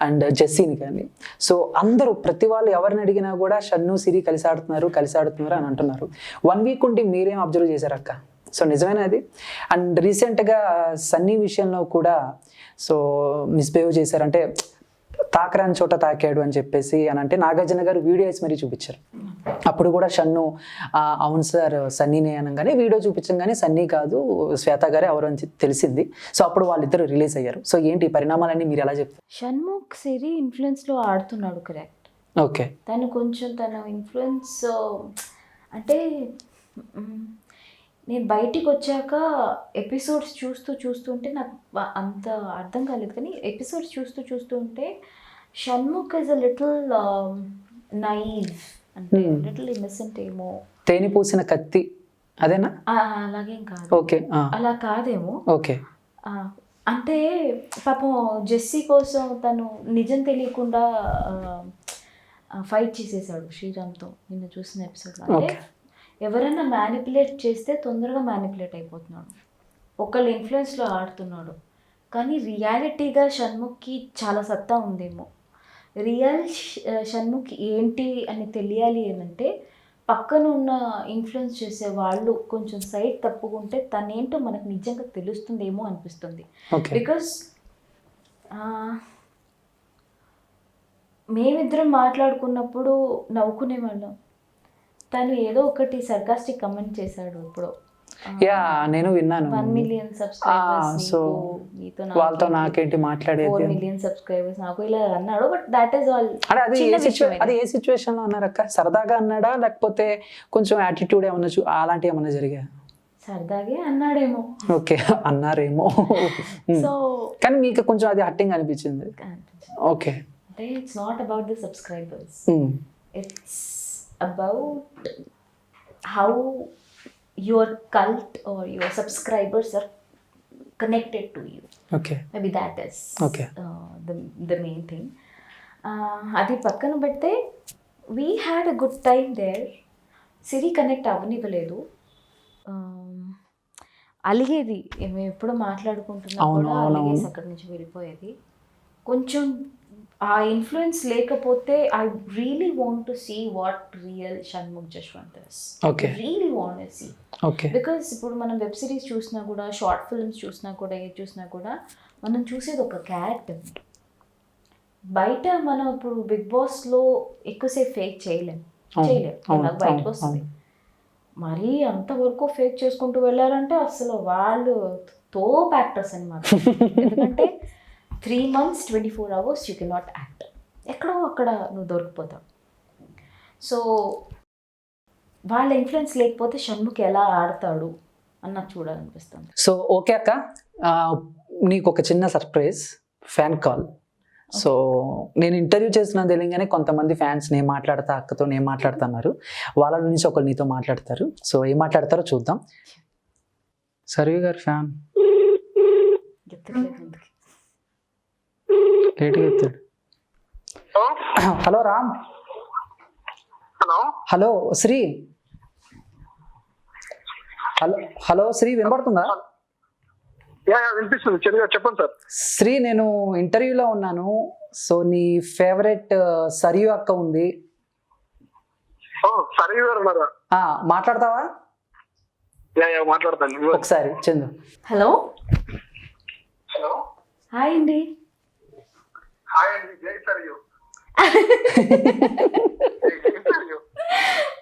అండ్ జెస్సీని కానీ. సో అందరూ ప్రతి వాళ్ళు ఎవరిని అడిగినా కూడా షన్ను సిరి కలిసి ఆడుతున్నారు అని అంటున్నారు. 1 week ఉండి మీరేం అబ్జర్వ్ చేశారు అక్క? సో నిజమేనా అది? అండ్ రీసెంట్గా సన్నీ విషయంలో కూడా సో మిస్బిహేవ్ చేశారంటే తాకరాని చోట తాకాడు అని చెప్పేసి అని అంటే నాగార్జున గారు వీడియో వేసి మరీ చూపించారు. అప్పుడు కూడా షన్ను అవును సార్ సన్నీనే అనగానే వీడియో చూపించగానే సన్నీ కాదు శ్వేత గారే ఎవరు అని తెలిసింది. సో అప్పుడు వాళ్ళిద్దరు రిలీజ్ అయ్యారు. సో ఏంటి పరిణామాలన్నీ మీరు ఎలా చెప్తారు? షణ్ముఖ్ సిరి ఇన్ఫ్లుయెన్స్లో ఆడుతున్నాడు, కరెక్ట్. ఓకే, తను కొంచెం తన ఇన్ఫ్లుయెన్స్ అంటే నేను బయటికి వచ్చాక ఎపిసోడ్స్ చూస్తుంటే నాకు అంత అర్థం కాలేదు, కానీ ఎపిసోడ్స్ చూస్తుంటే Shanmukh is a little naive, అంటే లిటిల్ ఇన్నసెంట్ ఏమో. తేనె పూసిన కత్తి అదేనా? అలాగేం కాదు. ఓకే, అలా కాదేమో. ఓకే, అంటే పాపం జెస్సీ కోసం తను నిజం తెలియకుండా ఫైట్ చేసేసాడు శ్రీరామ్తో నిన్న చూసిన ఎపిసోడ్లో. అంటే ఎవరైనా మ్యానిపులేట్ చేస్తే తొందరగా మ్యానిపులేట్ అయిపోతున్నాడు, ఒకళ్ళ ఇన్ఫ్లుయెన్స్లో ఆడుతున్నాడు. కానీ రియాలిటీగా షణ్ముఖ్కి చాలా సత్తా ఉందేమో. రియల్ షణ్ముఖ్ ఏంటి అని తెలియాలి ఏమంటే పక్కన ఉన్న ఇన్ఫ్లుయెన్స్ చేసే వాళ్ళు కొంచెం సైడ్ తప్పుకుంటే తనేంటో మనకు నిజంగా తెలుస్తుందేమో అనిపిస్తుంది. ఓకే. బికాస్ మేమిద్దరం మాట్లాడుకున్నప్పుడు నవ్వుకునేవాళ్ళం. తను ఏదో ఒకటి సర్కాస్టిక్ కమెంట్ చేశాడు ఇప్పుడు. యా నేను విన్నాను. 1 million సబ్స్క్రైబర్స్ సో వాళ్ళతో నాకేంటి 4 మాట్లాడేది million సబ్స్క్రైబర్స్ నాకు ఇలా అన్నాడు. But that is all. అంటే అది ఏ సిచ్యువేషన్ లో అన్నారక్క? సరదాగా అన్నాడా లేకపోతే కొంచెం యాటిట్యూడ్ ఏమన్నా అలాంటివి ఏమన్నా జరిగా? సరదాగే అన్నాడేమో. ఓకే, అన్నారేమో. సో కానీ మీకు కొంచెం అది హట్టింగ్ అనిపించింది. ఓకే. అంటే it's not about the subscribers, it's about how your cult are your subscribers are connected to you. Okay. Maybe that is okay. The main thing. అది పక్కన పెడితే we had a good time there. Siri connect అవ్వనివ్వలేదు. అలిగేది, మేము ఎప్పుడు మాట్లాడుకుంటున్నా కూడా అలిగేసి అక్కడి నుంచి వెళ్ళిపోయేది. కొంచెం ఆ ఇన్ఫ్లుయెన్స్ లేకపోతే I really want to see what real Shanmukh Jaswanth is. Really want to see. Because ఇప్పుడు మనం వెబ్ సిరీస్ చూసినా కూడా, షార్ట్ ఫిల్మ్స్ చూసినా కూడా, ఏది చూసినా కూడా మనం చూసేది ఒక క్యారెక్టర్. బయట మనం ఇప్పుడు బిగ్ బాస్లో ఎక్కువసేపు ఫేక్ చేయలేం. నాకు బయటకు వస్తుంది. మరీ అంతవరకు ఫేక్ చేసుకుంటూ వెళ్ళారంటే అసలు వాళ్ళు తోప్ యాక్టర్స్ అనమాట. ఎందుకంటే 3 months 24 hours you can not act. ఎక్కడో అక్కడ నువ్వు దొరికిపోతావు. సో వాళ్ళ ఇన్ఫ్లుయెన్స్ లేకపోతే షణ్ముఖ్ ఎలా ఆడతాడు అని నాకు చూడాలనిపిస్తుంది. సో ఓకే అక్క, నీకు ఒక చిన్న సర్ప్రైజ్, ఫ్యాన్ కాల్. సో నేను ఇంటర్వ్యూ చేసిన తెలియగానే కొంతమంది ఫ్యాన్స్ నేను మాట్లాడతా, అక్కతో నేను మాట్లాడుతున్నారు. వాళ్ళ నుంచి ఒకరు నీతో మాట్లాడతారు. సో ఏం మాట్లాడతారో చూద్దాం. సర్వి గారు ఫ్యాన్ లేట్గా ఎత్తాడు. Hello Ram. Hello Sri. Hello Sri, వినపడుతుందా? వినిపిస్తుంది, చెప్పండి సార్. శ్రీ, నేను ఇంటర్వ్యూలో ఉన్నాను. సో నీ ఫేవరెట్ సరియు అక్క ఉంది. మాట్లాడతావా? మాట్లాడతాను ఒకసారి. చందు. హలో. హాయ్ అండి.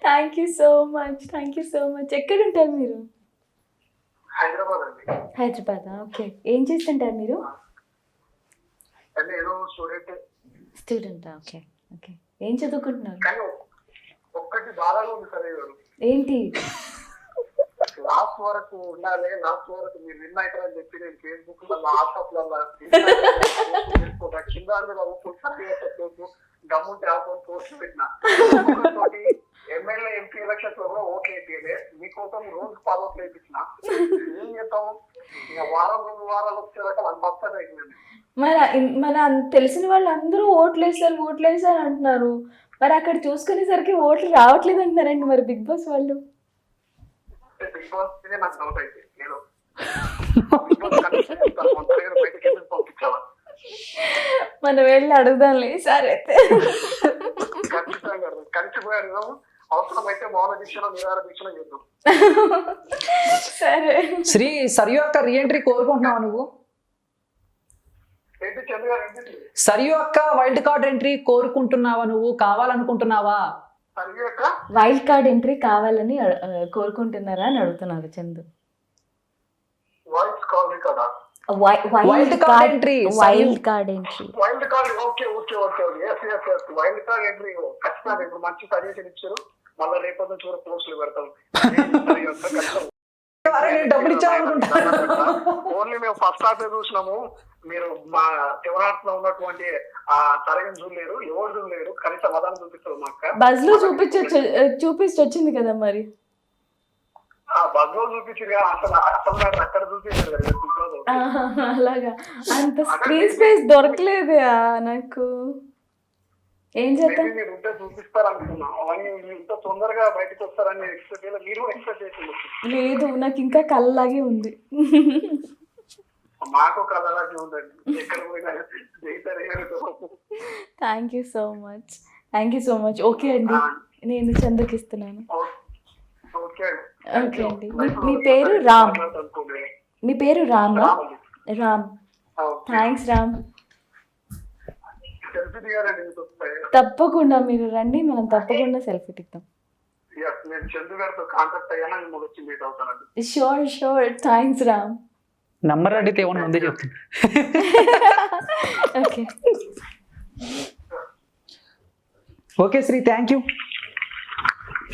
Thank you so much. ఎక్కడ ఉంటారు మీరు? హైదరాబాద్ అండి. హైదరాబాద్. ఓకే. ఏం చేస్తుంటారు మీరు? స్టూడెంటా? ఓకే. ఏం చదువుకుంటున్నారు? ఒక్కటి బాధగా ఉంది సరే గారు. ఏంటి? లాస్ట్ వరకు ఉండాలి, లాస్ట్ వరకు మీరు విన్ అవుతారని చెప్పి నేను ఫేస్బుక్ లో, వాట్సాప్ లో కింద గమ్ముంటే ఆఫోన్ పోస్ట్ పెట్టిన. ఎమ్మెల్యే ఎంపీ ఎలక్షన్స్ లో కూడా ఓట్లు వేయలే, మీకోసం రోజు ఫాలోఅప్ వేయించిన. ఏం చేస్తాం, వారం 2 వారాలు వచ్చేదాకా 100% అయిపోయింది. మన తెలిసిన వాళ్ళు అందరూ ఓట్లేసారు అంటున్నారు. మరి అక్కడ చూసుకునేసరికి ఓట్లు రావట్లేదు అంటున్నారండి మరి బిగ్ బాస్ వాళ్ళు. బిగ్ బాస్ నాకు డౌట్ అయితే నేను పంపించావా? మనం వెళ్ళి అడుగుదాంలే సార్. అయితే ఖచ్చితంగా కలిసిపోయారు. అవసరమైతే మౌన దీక్షలో, నిరాహార దీక్షలో చేద్దాం. సరే. శ్రీ, సరియు అక్క రీఎంట్రీ కోరుకుంటున్నావా నువ్వు? ఏంటి చంద్ర గారు? సరియు అక్క వైల్డ్ కార్డ్ ఎంట్రీ కోరుకుంటున్నావా నువ్వు? కావాలనుకుంటున్నావా? వైల్డ్ కార్డ్ ఎంట్రీ కావాలని కోరుకుంటున్నారా అని అడుగుతున్నారు Chandu. Wild card entry. Wild card entry. Wild card okay. Wild card entry ఖచ్చితంగా. ఇప్పుడు మంచి సజెషన్ ఇచ్చారు. మళ్ళీ రేపటి నుంచి కూడా పోస్టులు పెడతాం. ఓన్లీ మేము ఫస్ట్ హాఫ్ చూసినాము. మీరు మా శివనాథ్లో ఉన్నటువంటి ఆ సరైన చూడలేరు, ఎవరు చూడలేరు. కనీసం మదాన్ని చూపిస్తారు. మా అక్క బజ్ లో చూపించొచ్చింది కదా మరి. బజ్ లో చూపించారు, అసలు అక్కడ చూపించారు కదా. అలాగా అంత స్క్రీన్ స్పేస్ దొరకలేదే నాకు. ఏం చేద్దాం, మీరు ఉంటే చూపిస్తారు అనుకున్నాం. అవన్నీ ఇంత తొందరగా బయటకు వస్తారని ఎక్స్పెక్ట్ చేయాలి. మీరు కూడా ఎక్స్పెక్ట్ చేసింది. లేదు, నాకు ఇంకా కళ్ళలాగే ఉంది. మాకు కళ్ళలాగే ఉందండి. ఎక్కడ పోయినా thank you so much. Okay అండి. నేను చందుకి ఇస్తున్నాను. ఓకే ఓకే అండి. మీ పేరు రామ్. మీ పేరు రామా? రామ్. థ్యాంక్స్ రామ్. సెల్ఫీ దిగారండి మీకు వస్తాయి. తప్పకుండా మీరు రండి, మనం తప్పకుండా సెల్ఫీ తీద్దాం. నేను చందు గారితో కాంటాక్ట్ అయ్యాను, మిమ్మల్ని వచ్చి మీట్ అవుతానండి. షూర్. థ్యాంక్స్ రామ్. నంబర్ అడిగితే ఏమన్నా ముందే చెప్తాను. Okay. Okay Sri, thank you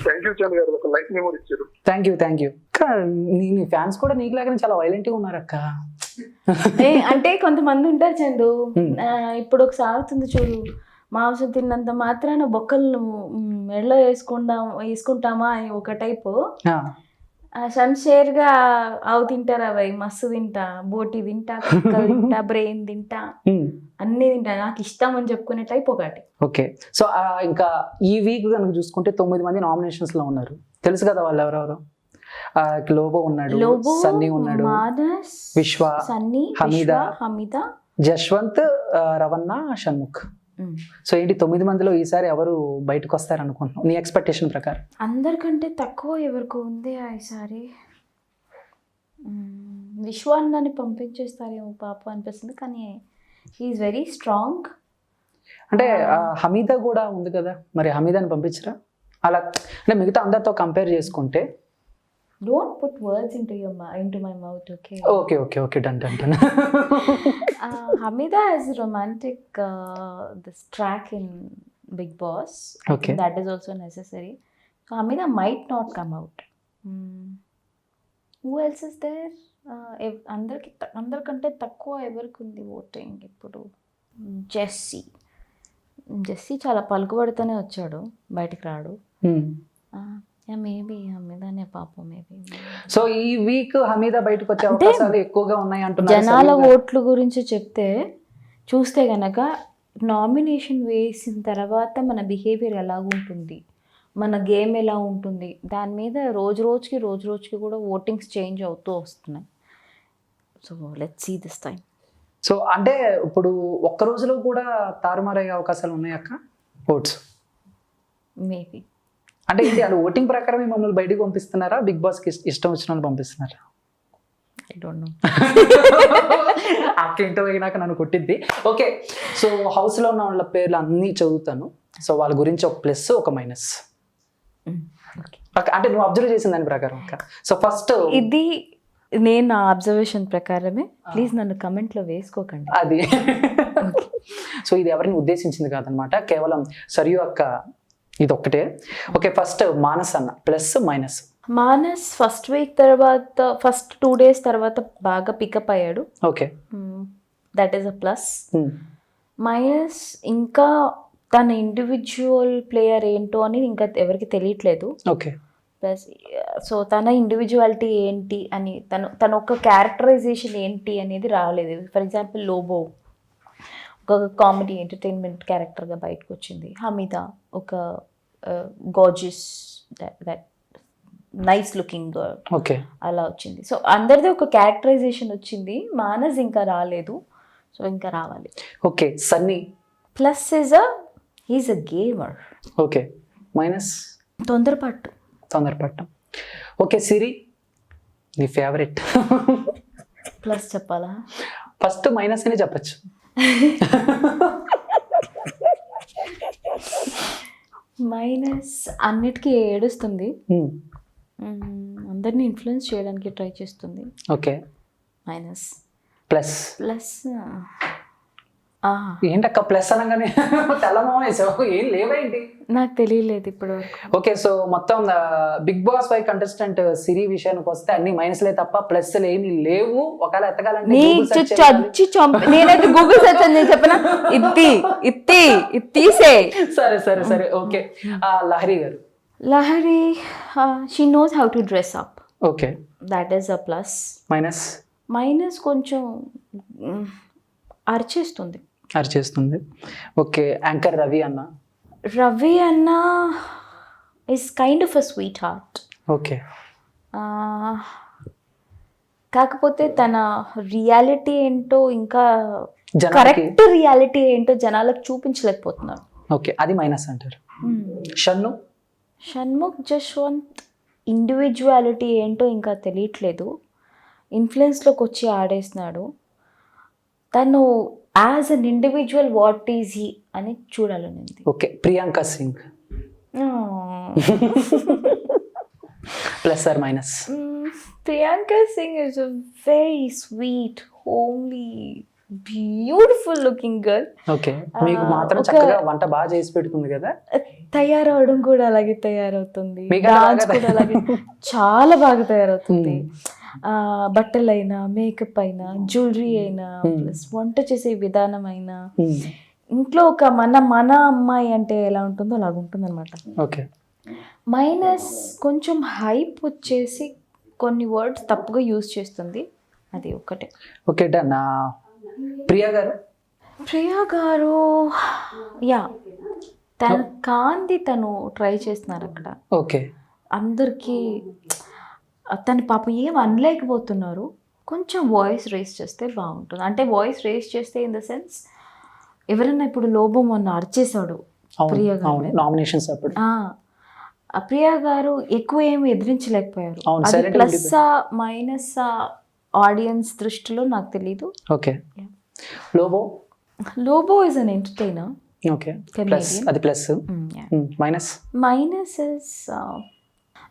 Chandu garu, ఒక లైఫ్ మెమోరీ ఇచ్చారు. థ్యాంక్ యూ అక్క. నీ ఫ్యాన్స్ కూడా నీకు లాగానే చాలా వైలెంట్గా ఉన్నారు అక్క. అంటే కొంతమంది ఉంటారు చందు, ఇప్పుడు ఒక సాగుతుంది చూడు, మాంసం తిన్నంత మాత్రాన బొక్కలు మెడలో వేసుకుంటామా అని ఒక టైపు. షంషేర్గా అవి తింటారు, అవి మస్తు తింటా, బోటి తింటా, కుక్కలు తింటా, బ్రెయిన్ తింటా, అన్ని తింటా, నాకు ఇష్టం అని చెప్పుకునే టైప్ ఒకటి. ఓకే, సో ఇంకా ఈ వీక్ కనుక చూసుకుంటే 9 మంది నామినేషన్స్ లో ఉన్నారు. తెలుసు కదా వాళ్ళు ఎవరెవరు? లోబో ఉన్నాడు, సన్నీ ఉన్నాడు, మానస్, విశ్వ, సన్నీ, హమీద, జశ్వంత్, రవణ, షణ్ముఖ్. సో ఏంటి 9 మందిలో ఈసారి ఎవరు బయటకు వస్తారు అనుకుంటున్నావు నీ ఎక్స్పెక్టేషన్ ప్రకారం? అందరికంటే తక్కువ ఎవరికి ఉంది ఈసారి, విశ్వాన్ని పంపించేస్తారేమో పాప అనిపిస్తుంది, కానీ హీఈస్ వెరీ స్ట్రాంగ్. అంటే హమీద కూడా ఉంది కదా, మరి హమీదాని పంపించరా? అలా అంటే మిగతా అందరితో కంపేర్ చేసుకుంటే. Don't put words into my mouth, okay? Okay, done. Hamida has romantic this track in Big Boss. Okay. That is also necessary. So Hamida might not come out. Who else is there? అందరికంటే తక్కువ ఎవరికి ఉంది voting ఇప్పుడు? Jessie చాలా పలుకుబడితేనే వచ్చాడు, బయటికి రాడు. Maybe హమీదానే పాపం, మేబీ. సో ఈ వీక్ హమీదా బయటకు వచ్చే అవకాశాలు ఎక్కువగా ఉన్నాయి అంటున్నారు. జనాల ఓట్ల గురించి చూస్తే గనక నామినేషన్ వేసిన తర్వాత మన బిహేవియర్ ఎలా ఉంటుంది, మన గేమ్ ఎలా ఉంటుంది, దాని మీద రోజు రోజుకి కూడా ఓటింగ్స్ చేంజ్ అవుతూ వస్తున్నాయి. So let's see this time. So అంటే ఇప్పుడు ఒక్క రోజులో కూడా తారుమారయ్యే అవకాశాలు ఉన్నాయి అక్క ఓట్స్? మేబీ. అంటే ఏంటి, అది ఓటింగ్ ప్రకారమే మమ్మల్ని బయటికి పంపిస్తున్నారా, బిగ్ బాస్కి ఇష్టం వచ్చిన వాళ్ళు పంపిస్తున్నారా? I don't no. అక్క ఇంటో అయినాక నన్ను కొట్టిద్ది. ఓకే, సో హౌస్లో ఉన్న వాళ్ళ పేర్లు అన్నీ చదువుతాను. సో వాళ్ళ గురించి ఒక ప్లస్, ఒక మైనస్. అంటే నువ్వు అబ్జర్వ్ చేసిన దాని ప్రకారం అక్క. సో ఫస్ట్ ఇది నేను నా అబ్జర్వేషన్ ప్రకారమే, ప్లీజ్ నన్ను కమెంట్లో వేసుకోకండి. అది సో ఇది ఎవరిని ఉద్దేశించింది కాదనమాట, కేవలం సరియు అక్క ఇది ఒక్కటే. ఓకే, ఫస్ట్ మానస్ అన్న, plus minus. Manas first week తర్వాత, ఫస్ట్ 2 days తర్వాత బాగా పికప్ అయ్యాడు. Okay, that is a plus. Minus ఇంకా తన ఇండివిజువల్ ప్లేయర్ ఏంటో అని ఇంకా ఎవరికి తెలియట్లేదు. ఓకే, ప్లస్ సో తన ఇండివిజువాలిటీ ఏంటి అని, తన ఒక క్యారెక్టరైజేషన్ ఏంటి అనేది రాలేదు. ఫర్ ఎగ్జాంపుల్ లోబో ఒక కామెడీ ఎంటర్టైన్మెంట్ క్యారెక్టర్గా బయటకు వచ్చింది. హమీదా ఒక gorgeous that nice looking girl, okay, అలా వచ్చింది. సో అందరిది ఒక క్యారెక్టరైజేషన్ వచ్చింది. మానస్ ఇంకా రాలేదు, సో ఇంకా రావాలి. Okay, Sunny plus he's a gamer. Okay, minus తొందరపాటు. ఓకే, సిరి నీ ఫేవరెట్. ప్లస్ చెప్పాలా? ఫస్ట్ మైనస్ అని చెప్పచ్చు. మైనస్ అన్నిటికీ ఏడుస్తుంది, అందరినీ ఇన్ఫ్లుయెన్స్ చేయడానికి ట్రై చేస్తుంది. Okay, minus. ప్లస్ ఏంటక్క ప్లస్ అనగానే తెల్లమోనేసావు, ఏం లేవేంటి? నాకు తెలియలేదు ఇప్పుడు. ఓకే, సో మొత్తం బిగ్ బాస్ 5 కంటెస్టెంట్ సిరి విషయానికి వస్తే అన్ని మైనస్లే తప్ప ప్లస్లు ఏమి లేవు. ఒకవేళ ఎత్తగాలంటే నేనైతే గూగుల్ సెర్చ్ అని నేను చెప్పిన ఇత్తీసే. సరే ఓకే, లహరి గారు. Lahari she knows how to dress up. Okay, that is a plus. Minus కొంచెం అరిచేస్తుంది. ఓకే, యాంకర్ రవి అన్న is kind of a sweet heart. Okay, కాకపోతే తన రియాలిటీ ఏంటో, ఇంకా కరెక్ట్ రియాలిటీ ఏంటో జనాలకు చూపించలేకపోతున్నారు. ఓకే, అది మైనస్ అంటారు. షణ్ముఖ్ జశ్వంత్ ఇండివిజువాలిటీ ఏంటో ఇంకా తెలియట్లేదు. ఇన్ఫ్లుయెన్స్లోకి వచ్చి ఆడేస్తున్నాడు. తను as an individual what is he అని చూడాలని ఉంది. Okay, Priyanka Singh plus or minus? Priyanka Singh is a very sweet, homely, beautiful looking girl. Okay, మీకు మాత్రం చక్కగా వంట బాగా చేసి పెడుతుంది కదా. తయారవడం కూడా అలాగే తయారవుతుంది, మీకన్నా డాన్స్ బాగా కూడా అలాగే చాలా బాగా తయారవుతుంది. బట్టలైనా, మేకప్ అయినా, జ్యువెలరీ అయినా, ప్లస్ వంట చేసే విధానం అయినా, ఇంట్లో ఒక మన అమ్మాయి అంటే ఎలా ఉంటుందో అలాగ ఉంటుంది అనమాట. ఓకే, మైనస్ కొంచెం హైప్ వచ్చేసి కొన్ని వర్డ్స్ తప్పుగా యూజ్ చేస్తుంది, అది ఒక్కటే. Okay done. ప్రియా గారు? ప్రియా గారు యా, తన కాంతి తను ట్రై చేస్తున్నారు అక్కడ. ఓకే, అందరికీ తన పాప ఏం అనలేకపోతున్నారు, కొంచెం వాయిస్ రేస్ చేస్తే బాగుంటుంది. అంటే వాయిస్ రేస్ చేస్తే ఇన్ ద సెన్స్, ఎవరైనా ఇప్పుడు లోబో మొన్న అరిచేశాడు ప్రియా గారు నామినేషన్స్ అప్పుడు. ఆ ప్రియా గారు ఎక్కువ ఏమి ఎదిరించలేకపోయారు. అవును, అది silent ప్లస్ మైనస్ ఆడియన్స్ దృష్టిలో నాకు తెలీదు. Okay, Lobo? Lobo is an entertainer. Okay, plus, అది plus. Minus? Minus is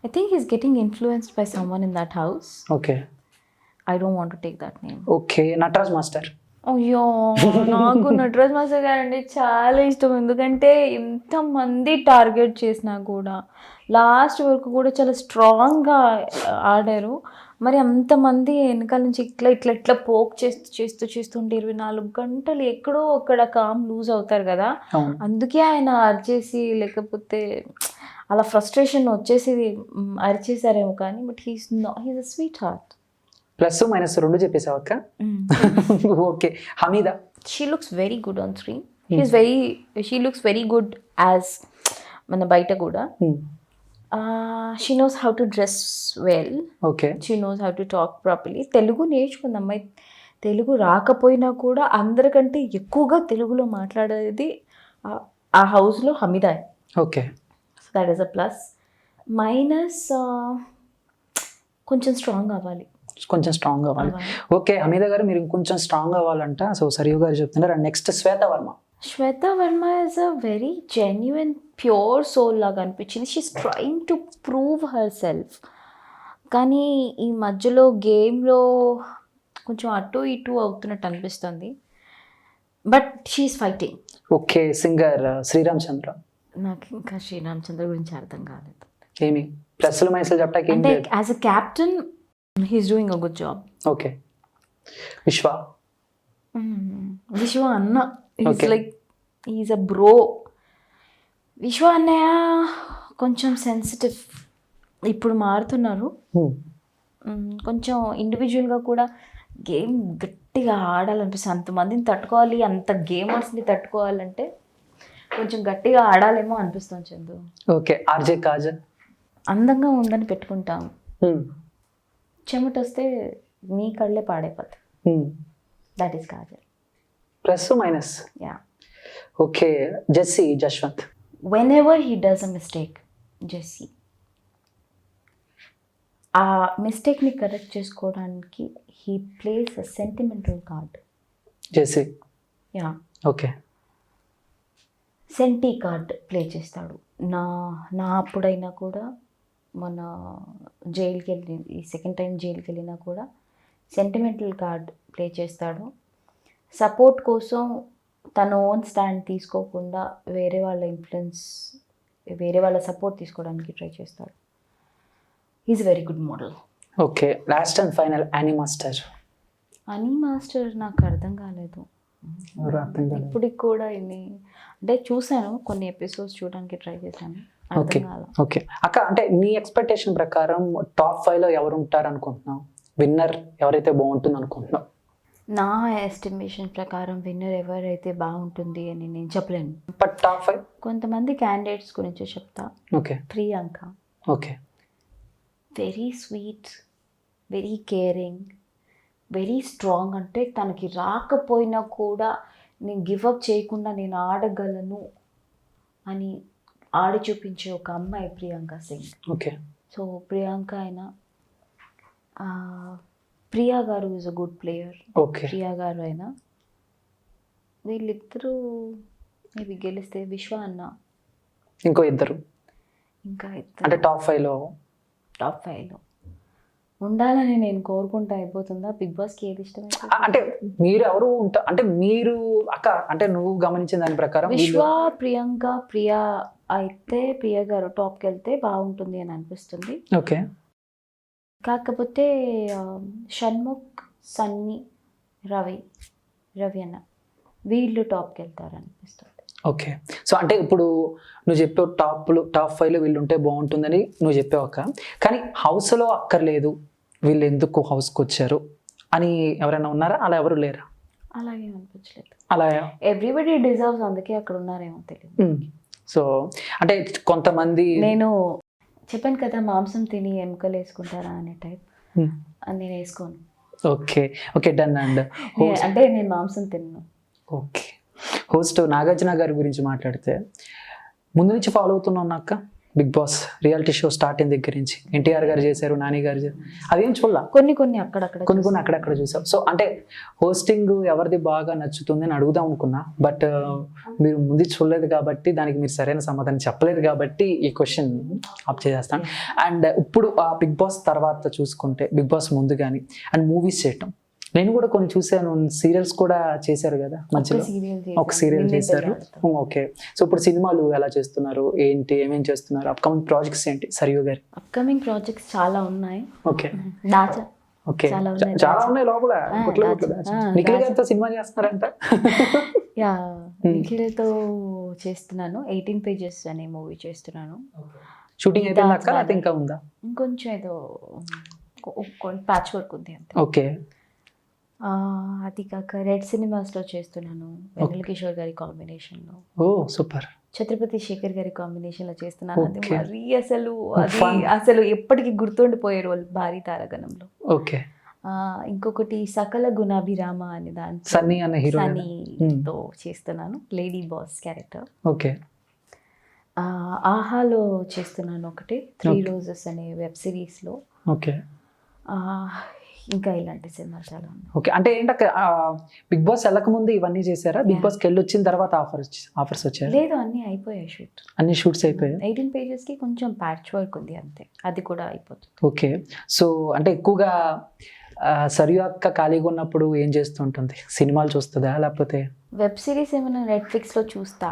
I think he's getting influenced by someone in that house. Okay, I don't want to take that name. Okay, Nataraj master? అయ్యో, నాకు Nataraj master గారు అంటే చాలా ఇష్టం. ఎందుకంటే ఎంతమంది target చేసినా కూడా లాస్ట్ వరకు కూడా చాలా స్ట్రాంగ్గా ఆడారు. మరి అంతమంది వెనకాల నుంచి ఇట్లా పోక్ చేస్తుంటే 24 గంటలు ఎక్కడో అక్కడ కామ్ లూజ్ అవుతారు కదా. అందుకే ఆయన అరిచేసి, లేకపోతే అలా ఫ్రస్ట్రేషన్ వచ్చేసి అరిచేసారేమో కానీ, but he's a sweet heart. Plus minus రెండు చెప్పేసావు అక్క. Okay, Hamida? She looks very good on screen. She looks very good as మన బయట కూడా. She knows how to dress well. Okay, she knows how to talk properly. Telugu నేర్చుకుంది అమ్మాయి. తెలుగు రాకపోయినా కూడా అందరికంటే ఎక్కువగా తెలుగులో మాట్లాడేది ఆ హౌస్లో Hamida. Okay, that is a plus. Minus కొంచెం స్ట్రాంగ్ అవ్వాలి. కొంచెం స్ట్రాంగ్ అవ్వాలి. ఓకే, హమీదా గారు మీరు ఇంకొంచెం స్ట్రాంగ్ అవ్వాలంట. సో సరియు గారు చెప్తున్నారు. And next Shweta Varma. Shweta Varma is a very genuine pure soul లాగా అనిపించింది. She's trying to prove herself. కానీ ఈ మధ్యలో గేమ్లో కొంచెం అటు ఇటు అవుతున్నట్టు అనిపిస్తుంది. But she's fighting. Okay, singer Sreeram Chandra. నాకు ఇంకా శ్రీరామ్ చంద్ర గురించి అర్థం కాలేదు. ఏమి ప్లస్లు మైనస్లు చెప్పడానికి? అంటే as a captain he is doing a good job. Okay, Vishwa? Vishwa అన్న is like is a bro. Vishwa అన్నయ్య కొంచెం సెన్సిటివ్. ఇప్పుడు మారుతున్నారు. కొంచెం ఇండివిజువల్గా కూడా గేమ్ గట్టిగా ఆడాలనిపిస్తుంది. అంతమందిని తట్టుకోవాలి, అంత గేమర్స్ని తట్టుకోవాలంటే కొంచెం గట్టిగా ఆడాలేమో అనిపిస్తుంది చందు. Okay, RJ Kajal? అందంగా ఉందని పెట్టుకుంటాం, చెమట వస్తే నీ కళ్ళే పాడైపోతాయి. That is Kajal. Plus minus? Yeah. Okay, Jessie Jaswanth? whenever he does a mistake, Jessie ఆ మిస్టేక్ని కరెక్ట్ చేసుకోవడానికి he places a sentimental card. Jessie? Yeah. Okay, senti card play చేస్తాడు. నా అప్పుడైనా కూడా, మన జైలుకి వెళ్ళి ఈ సెకండ్ టైం జైలుకి వెళ్ళినా కూడా సెంటిమెంటల్ కార్డ్ ప్లే చేస్తాడు. సపోర్ట్ కోసం తన ఓన్ స్టాండ్ తీసుకోకుండా వేరే వాళ్ళ ఇన్ఫ్లుయెన్స్, వేరే వాళ్ళ సపోర్ట్ తీసుకోవడానికి ట్రై చేస్తాడు. Is very good model. Okay, last and final Ani master. అని మాస్టర్ నాకు అర్థం కాలేదు ఇప్పటికి కూడా. అంటే చూశాను, కొన్ని ఎపిసోడ్స్ చూడడానికి ట్రై చేశాను, ఓకే ఓకే అక్క. అంటే నీ ఎక్స్పెక్టేషన్ ప్రకారం టాప్ 5లో ఎవరు ఉంటారు అనుకుంటున్నావు? విన్నర్ ఎవరైతే బాగుంటుంది అనుకుంటున్నావు? నా ఎస్టిమేషన్ ప్రకారం విన్నర్ ఎవరైతే బాగుంటుంది అని నేను చెప్పలేను. బట్ టాప్ 5 కొంతమంది క్యాండిడేట్స్ గురించి చెప్తా. Okay, Priyanka. Okay, very sweet, very caring, very strong. అంటే తనకి రాకపోయినా కూడా నేను గివ్ అప్ చేయకుండా నేను ఆడగలను అని ఆడి చూపించే ఒక అమ్మాయి ప్రియాంక సింగ్. ఓకే. సో ప్రియాంక అయినా ప్రియా గారు is a good player. Okay. Priya గారు అయినా వీళ్ళిద్దరూ మేబీ గెలిస్తే విశ్వ అన్న ఇంకో ఇద్దరు ఇంకా అంటే టాప్ 5లో ఉండాలని నేను కోరుకుంటా. అయిపోతుందా? బిగ్ బాస్కి ఏది ఇష్టం? అంటే మీరు ఎవరు అంటే మీరు అక్క అంటే నువ్వు గమనించిన దాని ప్రకారం విశ్వ, ప్రియాంక, ప్రియా అయితే ప్రియా గారు టాప్కి వెళ్తే బాగుంటుంది అని అనిపిస్తుంది. ఓకే. కాకపోతే షణ్ముఖ్, సన్నీ, రవి అన్న వీళ్ళు టాప్కి వెళ్తారు అనిపిస్తుంది. ఓకే. సో అంటే ఇప్పుడు నువ్వు చెప్పావు టాప్ 5లో వీళ్ళు ఉంటే బాగుంటుందని నువ్వు చెప్పావు అక్క. కానీ హౌస్లో అక్కర్లేదు వీళ్ళు ఎందుకు హౌస్కి వచ్చారు అని ఎవరైనా ఉన్నారా? అలా ఎవరు లేరా? అలాగే అనిపించలేదు. అలా ఎవ్రీబడి డిజర్వ్స్, అందుకే అక్కడ ఉన్నారేమో తెలియదు. సో అంటే కొంతమంది నేను చెప్పాను కదా మాంసం తిని ఎముకలు వేసుకుంటారా అనే టైప్ అని నేను వేసుకోను. ఓకే. Okay, done. అండ్ అంటే నేను మాంసం తిన్నాను. ఓకే. హోస్ట్ నాగార్జున గారి గురించి మాట్లాడితే ముందు నుంచి ఫాలో అవుతున్నాను అక్క. Bigg Boss reality show start అయిన దగ్గర నుంచి ఎన్టీఆర్ గారు చేశారు, నాని గారు చేశారు, అదేం చూడాల కొన్ని అక్కడక్కడ చూసాం. సో అంటే హోస్టింగ్ ఎవరిది బాగా నచ్చుతుంది అని అడుగుదాం అనుకున్నా, బట్ మీరు ముందు చూడలేదు కాబట్టి దానికి మీరు సరైన సమాధానం చెప్పలేదు కాబట్టి ఈ క్వశ్చన్ ఆప్ చేసేస్తాను. అండ్ ఇప్పుడు ఆ బిగ్ బాస్ తర్వాత చూసుకుంటే బిగ్ బాస్ ముందు కానీ అండ్ మూవీస్ చేయటం, నేను కూడా కొన్ని చూసాను, సీరియల్స్ కూడా చేశారు కదా మధ్యలో, ఒక సీరియల్ చేశారు. ఓకే. సో ఇప్పుడు సినిమాలు ఎలా చేస్తున్నారు, ఏంటి, ఏమేం చేస్తున్నారు, అప్కమింగ్ ప్రాజెక్ట్స్ ఏంటి? సరియు గారి అప్కమింగ్ ప్రాజెక్ట్స్ చాలా ఉన్నాయి. ఓకే. దాచా ఓకే, చాలా ఉన్నాయి లోపల. నిఖిల్ గారితో సినిమా చేస్తున్నారంట. యా, నిఖిల్తో చేస్తున్నాను. 18 pages అనే మూవీ చేస్తున్నాను. షూటింగ్ అయిపోయింది అక్క, లేకపోతే ఇంకా ఉందా? ఇంకొంచెం ఏదో ప్యాచ్ వర్క్ ఉంది అంతే. ఓకే. అది కాక రెడ్ సినిమాస్లో చేస్తున్నాను, వెన్నెల కిషోర్ గారి కాంబినేషన్లో. ఓ సూపర్. ఛత్రపతి శేఖర్ గారి కాంబినేషన్లో చేస్తున్నాను. అది మరీ అసలు ఎప్పటికీ గుర్తుండిపోయే రోల్ భారీ తారగణంలో. ఓకే. ఇంకొకటి సకల గుణాభిరామ అనే దాంట్లో సన్నీ అనే హీరో సన్నీతో చేస్తున్నాను, లేడీ బాస్ క్యారెక్టర్. ఓకే. ఆహాలో చేస్తున్నాను ఒకటి, 3 Roses అనే వెబ్ సిరీస్లో. ఓకే. ఇంకా ఇలాంటి సినిమాలు చాలా ఉన్నాయి. ఓకే. అంటే ఏంటక్క బిగ్ బాస్ వెళ్ళక ముందు ఇవన్నీ చేశారా? బిగ్ బాస్కి వెళ్ళి వచ్చిన తర్వాత ఆఫర్స్ వచ్చాయి? లేదు, అన్నీ అయిపోయాయి. అన్ని షూట్స్ అయిపోయాయి. 18 pagesకి కొంచెం ప్యాచ్ వర్క్ ఉంది అంతే, అది కూడా అయిపోతుంది. ఓకే. సో అంటే ఎక్కువగా సరియు అక్క ఖాళీగా ఉన్నప్పుడు ఏం చేస్తూ ఉంటుంది? సినిమాలు చూస్తుందా లేకపోతే వెబ్ సిరీస్ ఏమైనా నెట్ఫ్లిక్స్లో చూస్తా,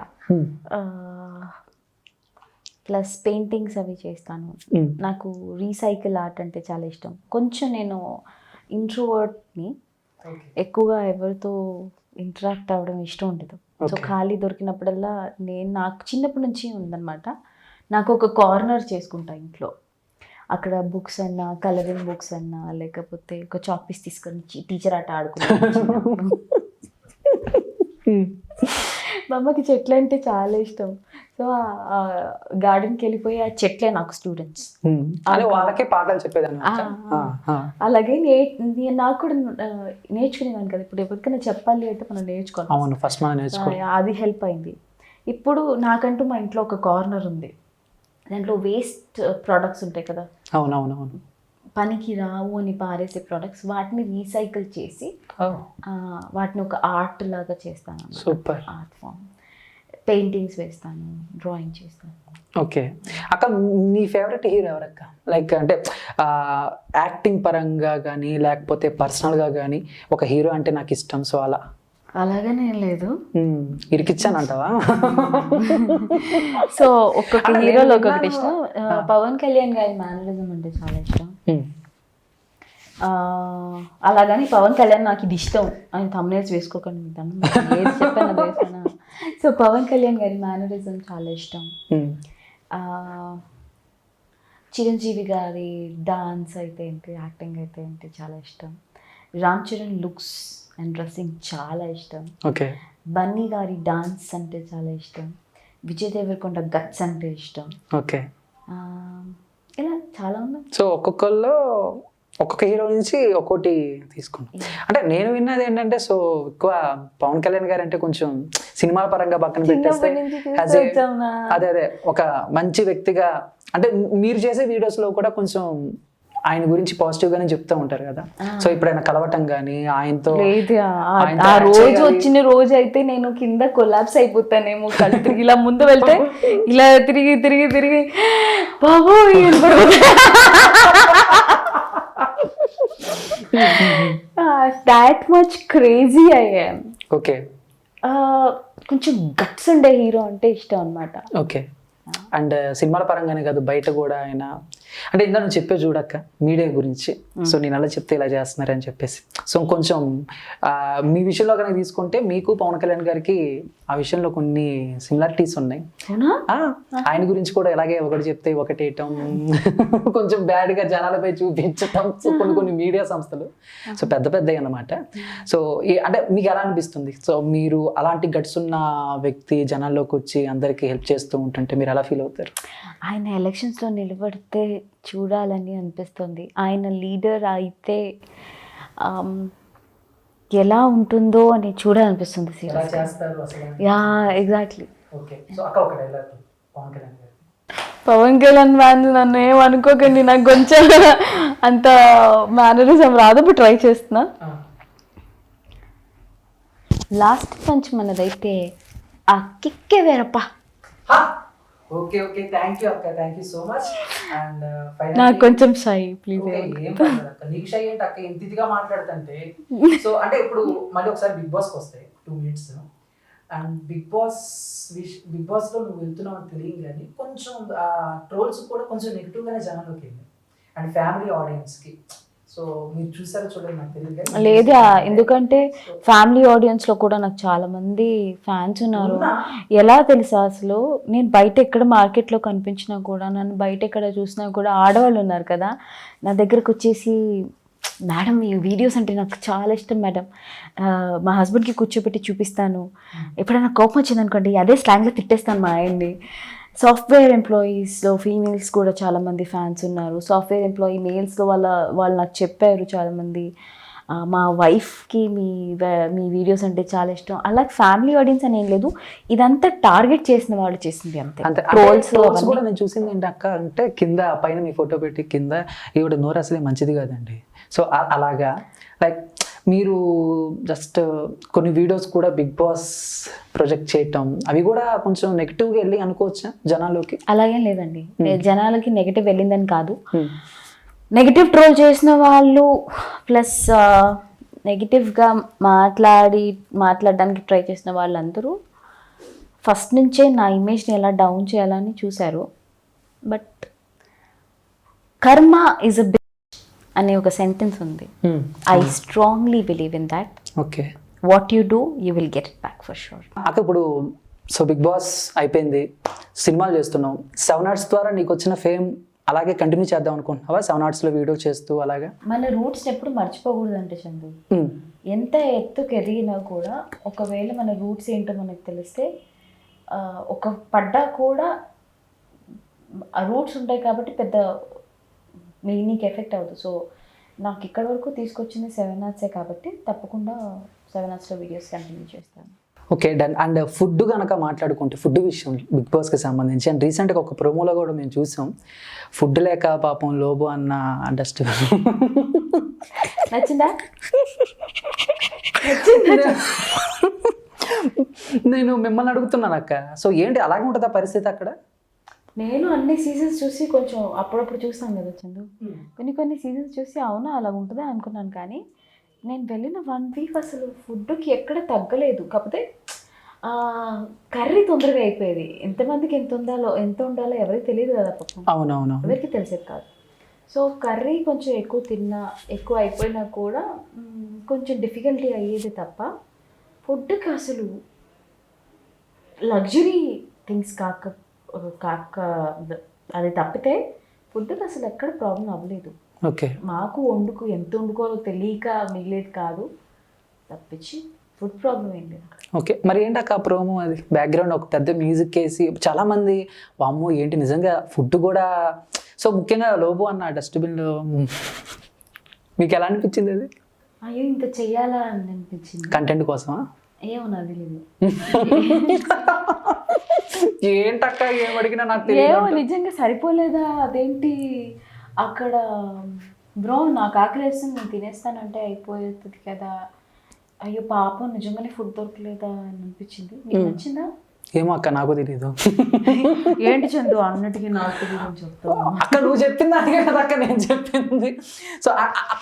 ప్లస్ పెయింటింగ్స్ అవి చేస్తాను. నాకు రీసైకిల్ ఆర్ట్ అంటే చాలా ఇష్టం. కొంచెం నేను ఇంట్రోవర్ట్ని, ఎక్కువగా ఎవరితో ఇంటరాక్ట్ అవ్వడం ఇష్టం ఉండదు. సో ఖాళీ దొరికినప్పుడల్లా నాకు చిన్నప్పటి నుంచి ఉందన్నమాట, నాకు ఒక కార్నర్ చేసుకుంటా ఇంట్లో. అక్కడ బుక్స్ అన్నా, కలరింగ్ బుక్స్ అన్నా, లేకపోతే ఒక చాక్ పీస్ తీసుకొని టీచర్ ఆట ఆడుకుంటాను. మా అమ్మకి చెట్లు అంటే చాలా ఇష్టం. సో గార్డెన్కి వెళ్ళిపోయి ఆ చెట్లే నాకు స్టూడెంట్స్. వాళ్ళకే పాఠాలు చెప్పేదాన్ని. అలాగే నాకు కూడా నేర్చుకునేదాన్ని కదా. ఇప్పుడు ఎవరికైనా చెప్పాలి అంటే మనం నేర్చుకోవాలి, అది హెల్ప్ అయింది. ఇప్పుడు నాకంటూ మా ఇంట్లో ఒక కార్నర్ ఉంది, దాంట్లో వేస్ట్ ప్రోడక్ట్స్ ఉంటాయి కదా, అవునవునవును, పనికి రావు అని పారేసే ప్రోడక్ట్స్, వాటిని రీసైకిల్ చేసి వాటిని ఒక ఆర్ట్ లాగా చేస్తాను. సూపర్. ఆర్ట్ ఫామ్, పెయింటింగ్స్ వేస్తాను, డ్రాయింగ్ చేస్తాను. ఓకే. అక్క నీ ఫేవరెట్ హీరో ఎవరక్క? లైక్ అంటే యాక్టింగ్ పరంగా కానీ లేకపోతే పర్సనల్గా కానీ ఒక హీరో అంటే నాకు ఇష్టం, సో అలా? అలాగనే లేదు, ఇరికిచ్చానంటావా? సో ఒక్కొక్క హీరోలో ఒక్కొక్కటి ఇష్టం. పవన్ కళ్యాణ్ గారి మేనరిజం అంటే చాలా ఇష్టం. అలాగని పవన్ కళ్యాణ్ నాకు ఇది ఇష్టం అని థంబ్నెయిల్స్ వేసుకోకండి, ఏది చెప్పాను వేసాను. సో పవన్ కళ్యాణ్ గారి మేనరిజం చాలా ఇష్టం. చిరంజీవి గారి డాన్స్ అయితే ఏంటి, యాక్టింగ్ అయితే ఏంటి చాలా ఇష్టం. Ram Charan looks and dressing చాలా ఇష్టం. ఓకే. బన్నీ గారి డాన్స్ అంటే చాలా ఇష్టం. విజయ్ దేవరకొండ గట్స్ అంటే ఇష్టం. ఓకే. ఇలా చాలా ఉన్నాయి. సో ఒక్కొక్కళ్ళు ఒక్కొక్క హీరో నుంచి ఒక్కోటి తీసుకున్నాం. అంటే నేను విన్నది ఏంటంటే, సో ఎక్కువ పవన్ కళ్యాణ్ గారు అంటే కొంచెం సినిమాల పరంగా పక్కన పెట్టేస్తే as a- అదే ఒక మంచి వ్యక్తిగా, అంటే మీరు చేసే వీడియోస్ లో కూడా కొంచెం ఆయన గురించి పాజిటివ్ గానే చెప్తూ ఉంటారు కదా. సో ఎప్పుడైనా కలవటం కానీ ఆయనతో లేదు ఆయనతో ఆ act రోజు చేయాలి. వచ్చిన రోజు అయితే నేను కింద కొలాప్స్ అయిపోతానేమో, కళ్ళు తిరిగి ఇలా ముందు వెళ్తే ఇలా తిరిగి తిరిగి తిరిగి బాబు దాట్ మచ్ క్రేజీ అయ్యాం. ఓకే కొంచెం గట్స్ ఉండే హీరో అంటే ఇష్టం అన్నమాట. ఓకే. అండ్ సినిమాల పరంగానే కాదు, బయట కూడా ఆయన అంటే ఇందా నువ్వు చెప్పే చూడక్క మీడియా గురించి, సో నేను అలా చెప్తే ఇలా చేస్తున్నారని చెప్పేసి, సో కొంచెం మీ విషయంలో కనుక తీసుకుంటే మీకు పవన్ కళ్యాణ్ గారికి ఆ విషయంలో కొన్ని సిమిలారిటీస్ ఉన్నాయి. ఆయన గురించి కూడా ఇలాగే ఒకటి చెప్తే ఒకటి వేయటం, కొంచెం బ్యాడ్గా జనాలపై చూపించటం, సో కొన్ని మీడియా సంస్థలు సో పెద్ద పెద్దవి అన్నమాట. సో అంటే మీకు ఎలా అనిపిస్తుంది? సో మీరు అలాంటి గట్స్ ఉన్న వ్యక్తి జనాల్లోకి వచ్చి అందరికీ హెల్ప్ చేస్తూ ఉంటుంటే మీరు ఎలా ఫీల్ అవుతారు? ఆయన ఎలక్షన్స్లో నిలబడితే చూడాలని అనిపిస్తుంది. ఆయన లీడర్ అయితే ఎలా ఉంటుందో అని చూడాలనిపిస్తుంది. Yeah exactly. Pawan Kalyan fans నన్ను ఏమనుకోకండి, నాకు కొంచెం అంత మేనరిజం రాదు, బట్ ట్రై చేస్తున్నా. లాస్ట్ పంచ్ మనదైతే ఆ కిక్కే వేరప్ప. ఓకే ఓకే, థ్యాంక్ యూ అక్క, thank you so much. And నాకు కొంచెం షై ప్లీజ్. ఏం పర్లేదు అక్క, నీకు షై ఏంటి అక్క, ఎంత ఇదిగా మాట్లాడుతుంటే. సో అంటే ఇప్పుడు మళ్ళీ ఒకసారి బిగ్ బాస్కి వస్తాయి 2 minutes, అండ్ బిగ్ బాస్లో నువ్వు వెళ్తున్నావు అని తెలియదు, కానీ కొంచెం ట్రోల్స్ కూడా కొంచెం నెగిటివ్గానే జనాల్లోకి వెళ్ళి అండ్ ఫ్యామిలీ ఆడియన్స్కి. సో మీరు చూసారో చూడండి నాకు తెలియదు. లేదా ఎందుకంటే ఫ్యామిలీ ఆడియన్స్లో కూడా నాకు చాలా మంది ఫ్యాన్స్ ఉన్నారు. ఎలా తెలుసా, అసలు నేను బయట ఎక్కడ మార్కెట్లో కనిపించినా కూడా, నన్ను బయట ఎక్కడ చూసినా కూడా ఆడవాళ్ళు ఉన్నారు కదా, నా దగ్గరకు వచ్చేసి మేడం ఈ వీడియోస్ అంటే నాకు చాలా ఇష్టం మేడం, మా హస్బెండ్కి కూర్చోబెట్టి చూపిస్తాను, ఎప్పుడైనా కోపం వచ్చింది అనుకోండి అదే స్లాంగ్లో తిట్టేస్తాను మా ఆయన్ని. సాఫ్ట్వేర్ ఎంప్లాయీస్లో ఫీమేల్స్ కూడా చాలామంది ఫ్యాన్స్ ఉన్నారు. సాఫ్ట్వేర్ ఎంప్లాయీ మేల్స్లో వాళ్ళు నాకు చెప్పారు చాలామంది, మా వైఫ్కి మీ వీడియోస్ అంటే చాలా ఇష్టం. అలా ఫ్యామిలీ ఆడియన్స్ అని ఏం లేదు, ఇదంతా టార్గెట్ చేసిన వాళ్ళు చేసింది అంతే. ట్రోల్స్ కూడా నేను చూసింది ఏంటి అక్క అంటే, కింద పైన మీ ఫోటో పెట్టి కింద ఈవిడ నోరు అసలే మంచిది కాదండి. సో అలాగా లైక్ మీరు జస్ట్ కొన్ని వీడియోస్ కూడా బిగ్ బాస్ ప్రొజెక్ట్ చేయటం, అవి కూడా కొంచెం నెగిటివ్గా వెళ్ళి అనుకోవచ్చా జనాల్లోకి? అలాగేం లేదండి, జనాలకి నెగిటివ్ వెళ్ళిందని కాదు. నెగిటివ్ ట్రోల్ చేసిన వాళ్ళు ప్లస్ నెగిటివ్గా మాట్లాడడానికి ట్రై చేసిన వాళ్ళందరూ ఫస్ట్ నుంచే నా ఇమేజ్ని ఎలా డౌన్ చేయాలని చూశారు. బట్ కర్మ ఈజ్ అ బిగ్ అనే ఒక సెంటెన్స్ ఉంది. I strongly believe in that. Okay, what you do you will get it back for sure. అక్క ఇప్పుడు సో బిగ్ బాస్ అయిపోయింది, సినిమాలు చేస్తున్నాం, 7 Arts ద్వారా నీకు వచ్చిన ఫేమ్ అలాగే కంటిన్యూ చేద్దాం అనుకుంటున్నావా? 7 Artsలో వీడియో చేస్తూ అలాగా మన రూట్స్ ఎప్పుడు మర్చిపోకూడదు అంటే చందు, ఎంత ఎత్తుకు ఎదిగినా కూడా ఒకవేళ మన రూట్స్ ఏంటో మనకు తెలిస్తే ఒక పడ్డా కూడా ఆ రూట్స్ ఉంటాయి కాబట్టి పెద్ద మీనింగ్కి ఎఫెక్ట్ అవుతుంది. సో నాకు ఇక్కడ వరకు తీసుకొచ్చింది 7 Arts కాబట్టి తప్పకుండా 7 Artsలో వీడియోస్ కంటిన్యూ చేస్తాను. Okay done. అండ్ ఫుడ్ కనుక మాట్లాడుకుంటే, ఫుడ్ విషయం బిగ్ బాస్కి సంబంధించి, అండ్ రీసెంట్గా ఒక ప్రోమోలో కూడా మేము చూసాం, ఫుడ్ లేక పాపం లోబో అన్న డస్ట్ నచ్చిందా? నేను మిమ్మల్ని అడుగుతున్నాను అక్క, సో ఏంటి అలాగే ఉంటుందా పరిస్థితి అక్కడ? నేను అన్ని సీజన్స్ చూసి కొంచెం అప్పుడప్పుడు చూస్తాను కదా చందు, కొన్ని సీజన్స్ చూసి అవునా అలా ఉంటుందా అనుకున్నాను. కానీ నేను వెళ్ళిన 1 week అసలు ఫుడ్కి ఎక్కడ తగ్గలేదు. కాకపోతే కర్రీ తొందరగా అయిపోయేది. ఎంతమందికి ఎంత ఉండాలో ఎవరికి తెలియదు కదా పాపం. అవునవును, ఎవరికి తెలిసేది కాదు. సో కర్రీ కొంచెం ఎక్కువ అయిపోయినా కూడా కొంచెం డిఫికల్టీ అయ్యేది తప్ప, ఫుడ్కి అసలు లగ్జరీ థింగ్స్ కాక అది తప్పితే ఫుడ్కి అసలు ఎక్కడ ప్రాబ్లం అవ్వలేదు. ఓకే, మాకు ఎంత వండుకోవాలో తెలియక మిగిలేదు కాదు తప్పించి ఫుడ్ ప్రాబ్లం ఏం లేదు. ఓకే, మరి ఏంటక్క ప్రోమో అది బ్యాక్గ్రౌండ్ ఒక పెద్ద మ్యూజిక్ వేసి చాలామంది వామ్మో ఏంటి నిజంగా ఫుడ్ కూడా, సో ముఖ్యంగా లోబో అన్న డస్ట్బిన్లో మీకు ఎలా అనిపించింది అది? అయ్యో ఇంకా చెయ్యాలా అని అనిపించింది. కంటెంట్ కోసమా? ఏమో నాకు తెలియదు. ఏంటక్క ఏం అడిగినా నాకు ఏమో తెలియదు. నిజంగా సరిపోలేదా అదేంటి అక్కడ బ్రో నాకు ఆకలేస్తుంది నేను తినేస్తానంటే అయిపోతుంది కదా, అయ్యో పాపం నిజంగానే ఫుడ్ దొరకలేదా అని అనిపించింది. మీకు నచ్చిందా? ఏమో అక్క నాకు తెలియదు. ఏంటి చందు అన్నట్టుగా నాకు తెలియదు చెప్తాను. అక్క నువ్వు చెప్పింది అదే కదా అక్క నేను చెప్పింది. సో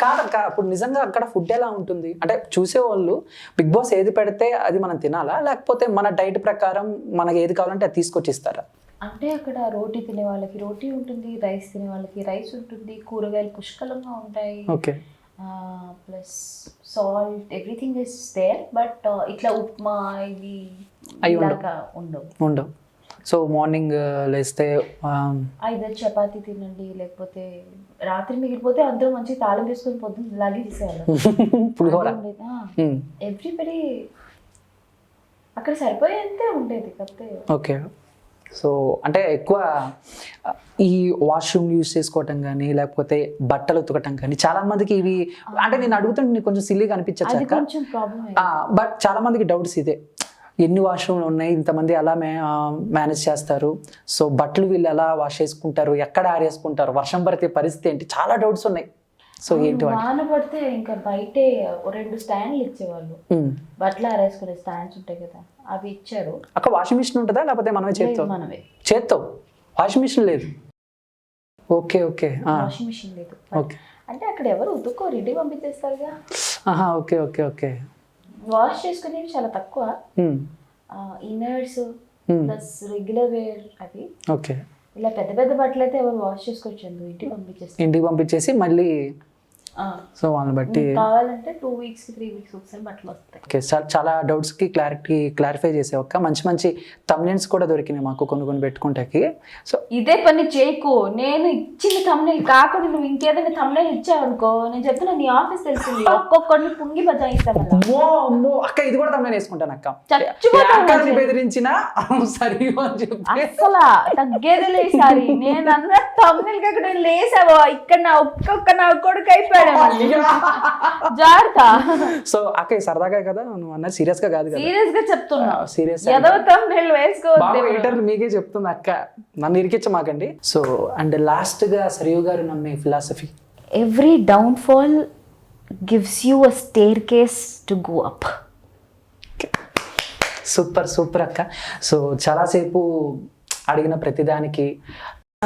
కాదక్క అప్పుడు నిజంగా అక్కడ ఫుడ్ ఎలా ఉంటుంది అంటే చూసేవాళ్ళు బిగ్ బాస్ ఏది పెడితే అది మనం తినాలా, లేకపోతే మన డైట్ ప్రకారం మనకి ఏది కావాలంటే అది తీసుకొచ్చి ఇస్తారా? అంటే అక్కడ రోటీ తినే వాళ్ళకి రోటీ ఉంటుంది, రైస్ తినే వాళ్ళకి రైస్ ఉంటుంది, కూరగాయలు పుష్కలంగా ఉంటాయి, okay, plus salt everything is there. But ఇట్లా ఉప్మా ఇవి ఇలాగా ఉండవు. సో మార్నింగ్ లేస్తే ఐదర్ చపాతీ తినండి, లేకపోతే రాత్రి మిగిలిపోతే అందరూ మంచి తాళం వేసుకొని పొద్దున్న ఇలాగే తీసేయాలి పులిహోర. ఎవ్రీబడి అక్కడ సరిపోయేంతే ఉండేది కతే. ఓకే, సో అంటే ఎక్కువ ఈ వాష్రూమ్ యూజ్ చేసుకోవటం కానీ లేకపోతే బట్టలు ఉతకటం కానీ చాలా మందికి ఇవి అంటే నేను అడుగుతుంటే నీకు కొంచెం సిల్లీగా అనిపించచ్చు కొంచెం ప్రాబ్లం. బట్ చాలా మందికి డౌట్స్ ఇదే, ఎన్ని వాష్రూమ్లు ఉన్నాయి, ఇంతమంది ఎలా మేనేజ్ చేస్తారు, సో బట్టలు వీళ్ళు ఎలా వాష్ చేసుకుంటారు, ఎక్కడ ఆరేసుకుంటారు, వర్షం పడితే పరిస్థితి ఏంటి, చాలా డౌట్స్ ఉన్నాయి. సో ఏంటి వాన పడితే ఇంకా బయటే 2 స్టాండ్లు ఇచ్చేవాళ్ళు, బట్టలు ఆరేసుకునే స్టాండ్స్ ఉంటాయి కదా అవి ఇచ్చారు. అక్కడ వాషింగ్ మిషన్ ఉంటుందా లేకపోతే మనమే చేత్తో వాషింగ్ మిషన్ లేదు? ఓకే ఓకే, వాషింగ్ మిషన్ లేదు. అంటే అక్కడ ఎవరు ఉతుక్కోరు, ఇంటికి పంపించేస్తారుగా. ఓకే ఓకే ఓకే, వాష్ చేసుకునేవి చాలా తక్కువ, ఇన్నర్స్ ప్లస్ రెగ్యులర్ వేర్ అవి. ఓకే, ఇలా పెద్ద పెద్ద బట్టలు అయితే ఎవరు వాష్ చేసుకోవచ్చు, ఇంటికి పంపించేసి మళ్ళీ సో వాళ్ళని బట్టి కావాలంటే 2 weeks 3 weeks ఒకసారి బట్టలు వస్తాయి. ఓకే, చాలా డౌట్స్కి క్లారిఫై చేసే ఒక్క మంచి తమ్నెయిల్స్ కూడా దొరికినాయి మాకు కొన్ని పెట్టుకుంటాకి. సో ఇదే పని చేయకు, నేను ఇచ్చిన తమ్నెయిల్ కాకుండా నువ్వు ఇంకేదైనా తమ్నెయిల్ ఇచ్చావు అనుకో, నేను చెప్తున్నా నీ ఆఫీస్ తెలిసింది ఒక్కొక్కరిని పుంగి బజాయిస్తాం. అక్క ఇది కూడా తమ్నెయిల్ వేసుకుంటాను అక్క, చచ్చిపోతాను బెదిరించిన సరే అసలు తగ్గేదిలే. ఈసారి నేను అన్న తమ్నెయిల్ అక్కడ లేసావో ఇక్కడ నా కొడుకు అయిపోయాడు జాగ్రత్త. సో అక్క సరదాగా కదా నువ్వు అన్న సీరియస్ గా కాదు కదా, సీరియస్ గా చెప్తున్నా. సీరియస్ వేసుకోవద్దు, మీకే చెప్తుంది అక్క, నన్ను ఇరికించమాకండి. సో అండ్ లాస్ట్ గా సరియు గారు నమ్మే philosophy, every downfall gives you a staircase to go up. Super అక్క. సో చాలాసేపు అడిగిన ప్రతిదానికి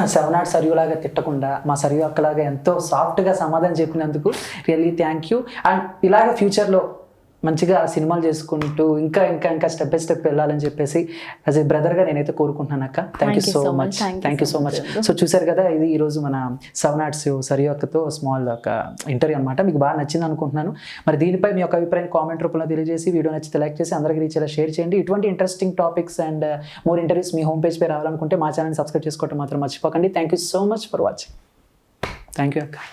7 Art సరియు లాగా తిట్టకుండా మా సరియు అక్కలాగా ఎంతో సాఫ్ట్గా సమాధానం చెప్పినందుకు రియల్లీ థ్యాంక్ యూ. అండ్ ఇలాగ ఫ్యూచర్లో మంచిగా సినిమాలు చేసుకుంటూ ఇంకా స్టెప్ బై స్టెప్ వెళ్ళాలని చెప్పేసి యాజ్ ఏ బ్రదర్గా నేనైతే కోరుకుంటున్నాను అక్క. Thank you so much. So చూసారు కదా, ఇది ఈరోజు మన 7 Art సరియు అక్కతో స్మాల్ ఒక ఇంటర్వ్యూ అనమాట. మీకు బాగా నచ్చింది అనుకుంటున్నాను. మరి దీనిపై మీ యొక్క అభిప్రాయం కామెంట్ రూపంలో తెలియజేసి వీడియో నచ్చితే లైక్ చేసి అందరికీ రీచ్ అయ్యేలా షేర్ చేయండి. ఇటువంటి interesting topics and more interviews మీ హోమ్ పేజ్ పై రావాలనుకుంటే మా ఛానల్ని సబ్స్క్రైబ్ చేసుకోవడం మాత్రం మర్చిపోకండి. Thank you so much for watching. Thank you అక్క.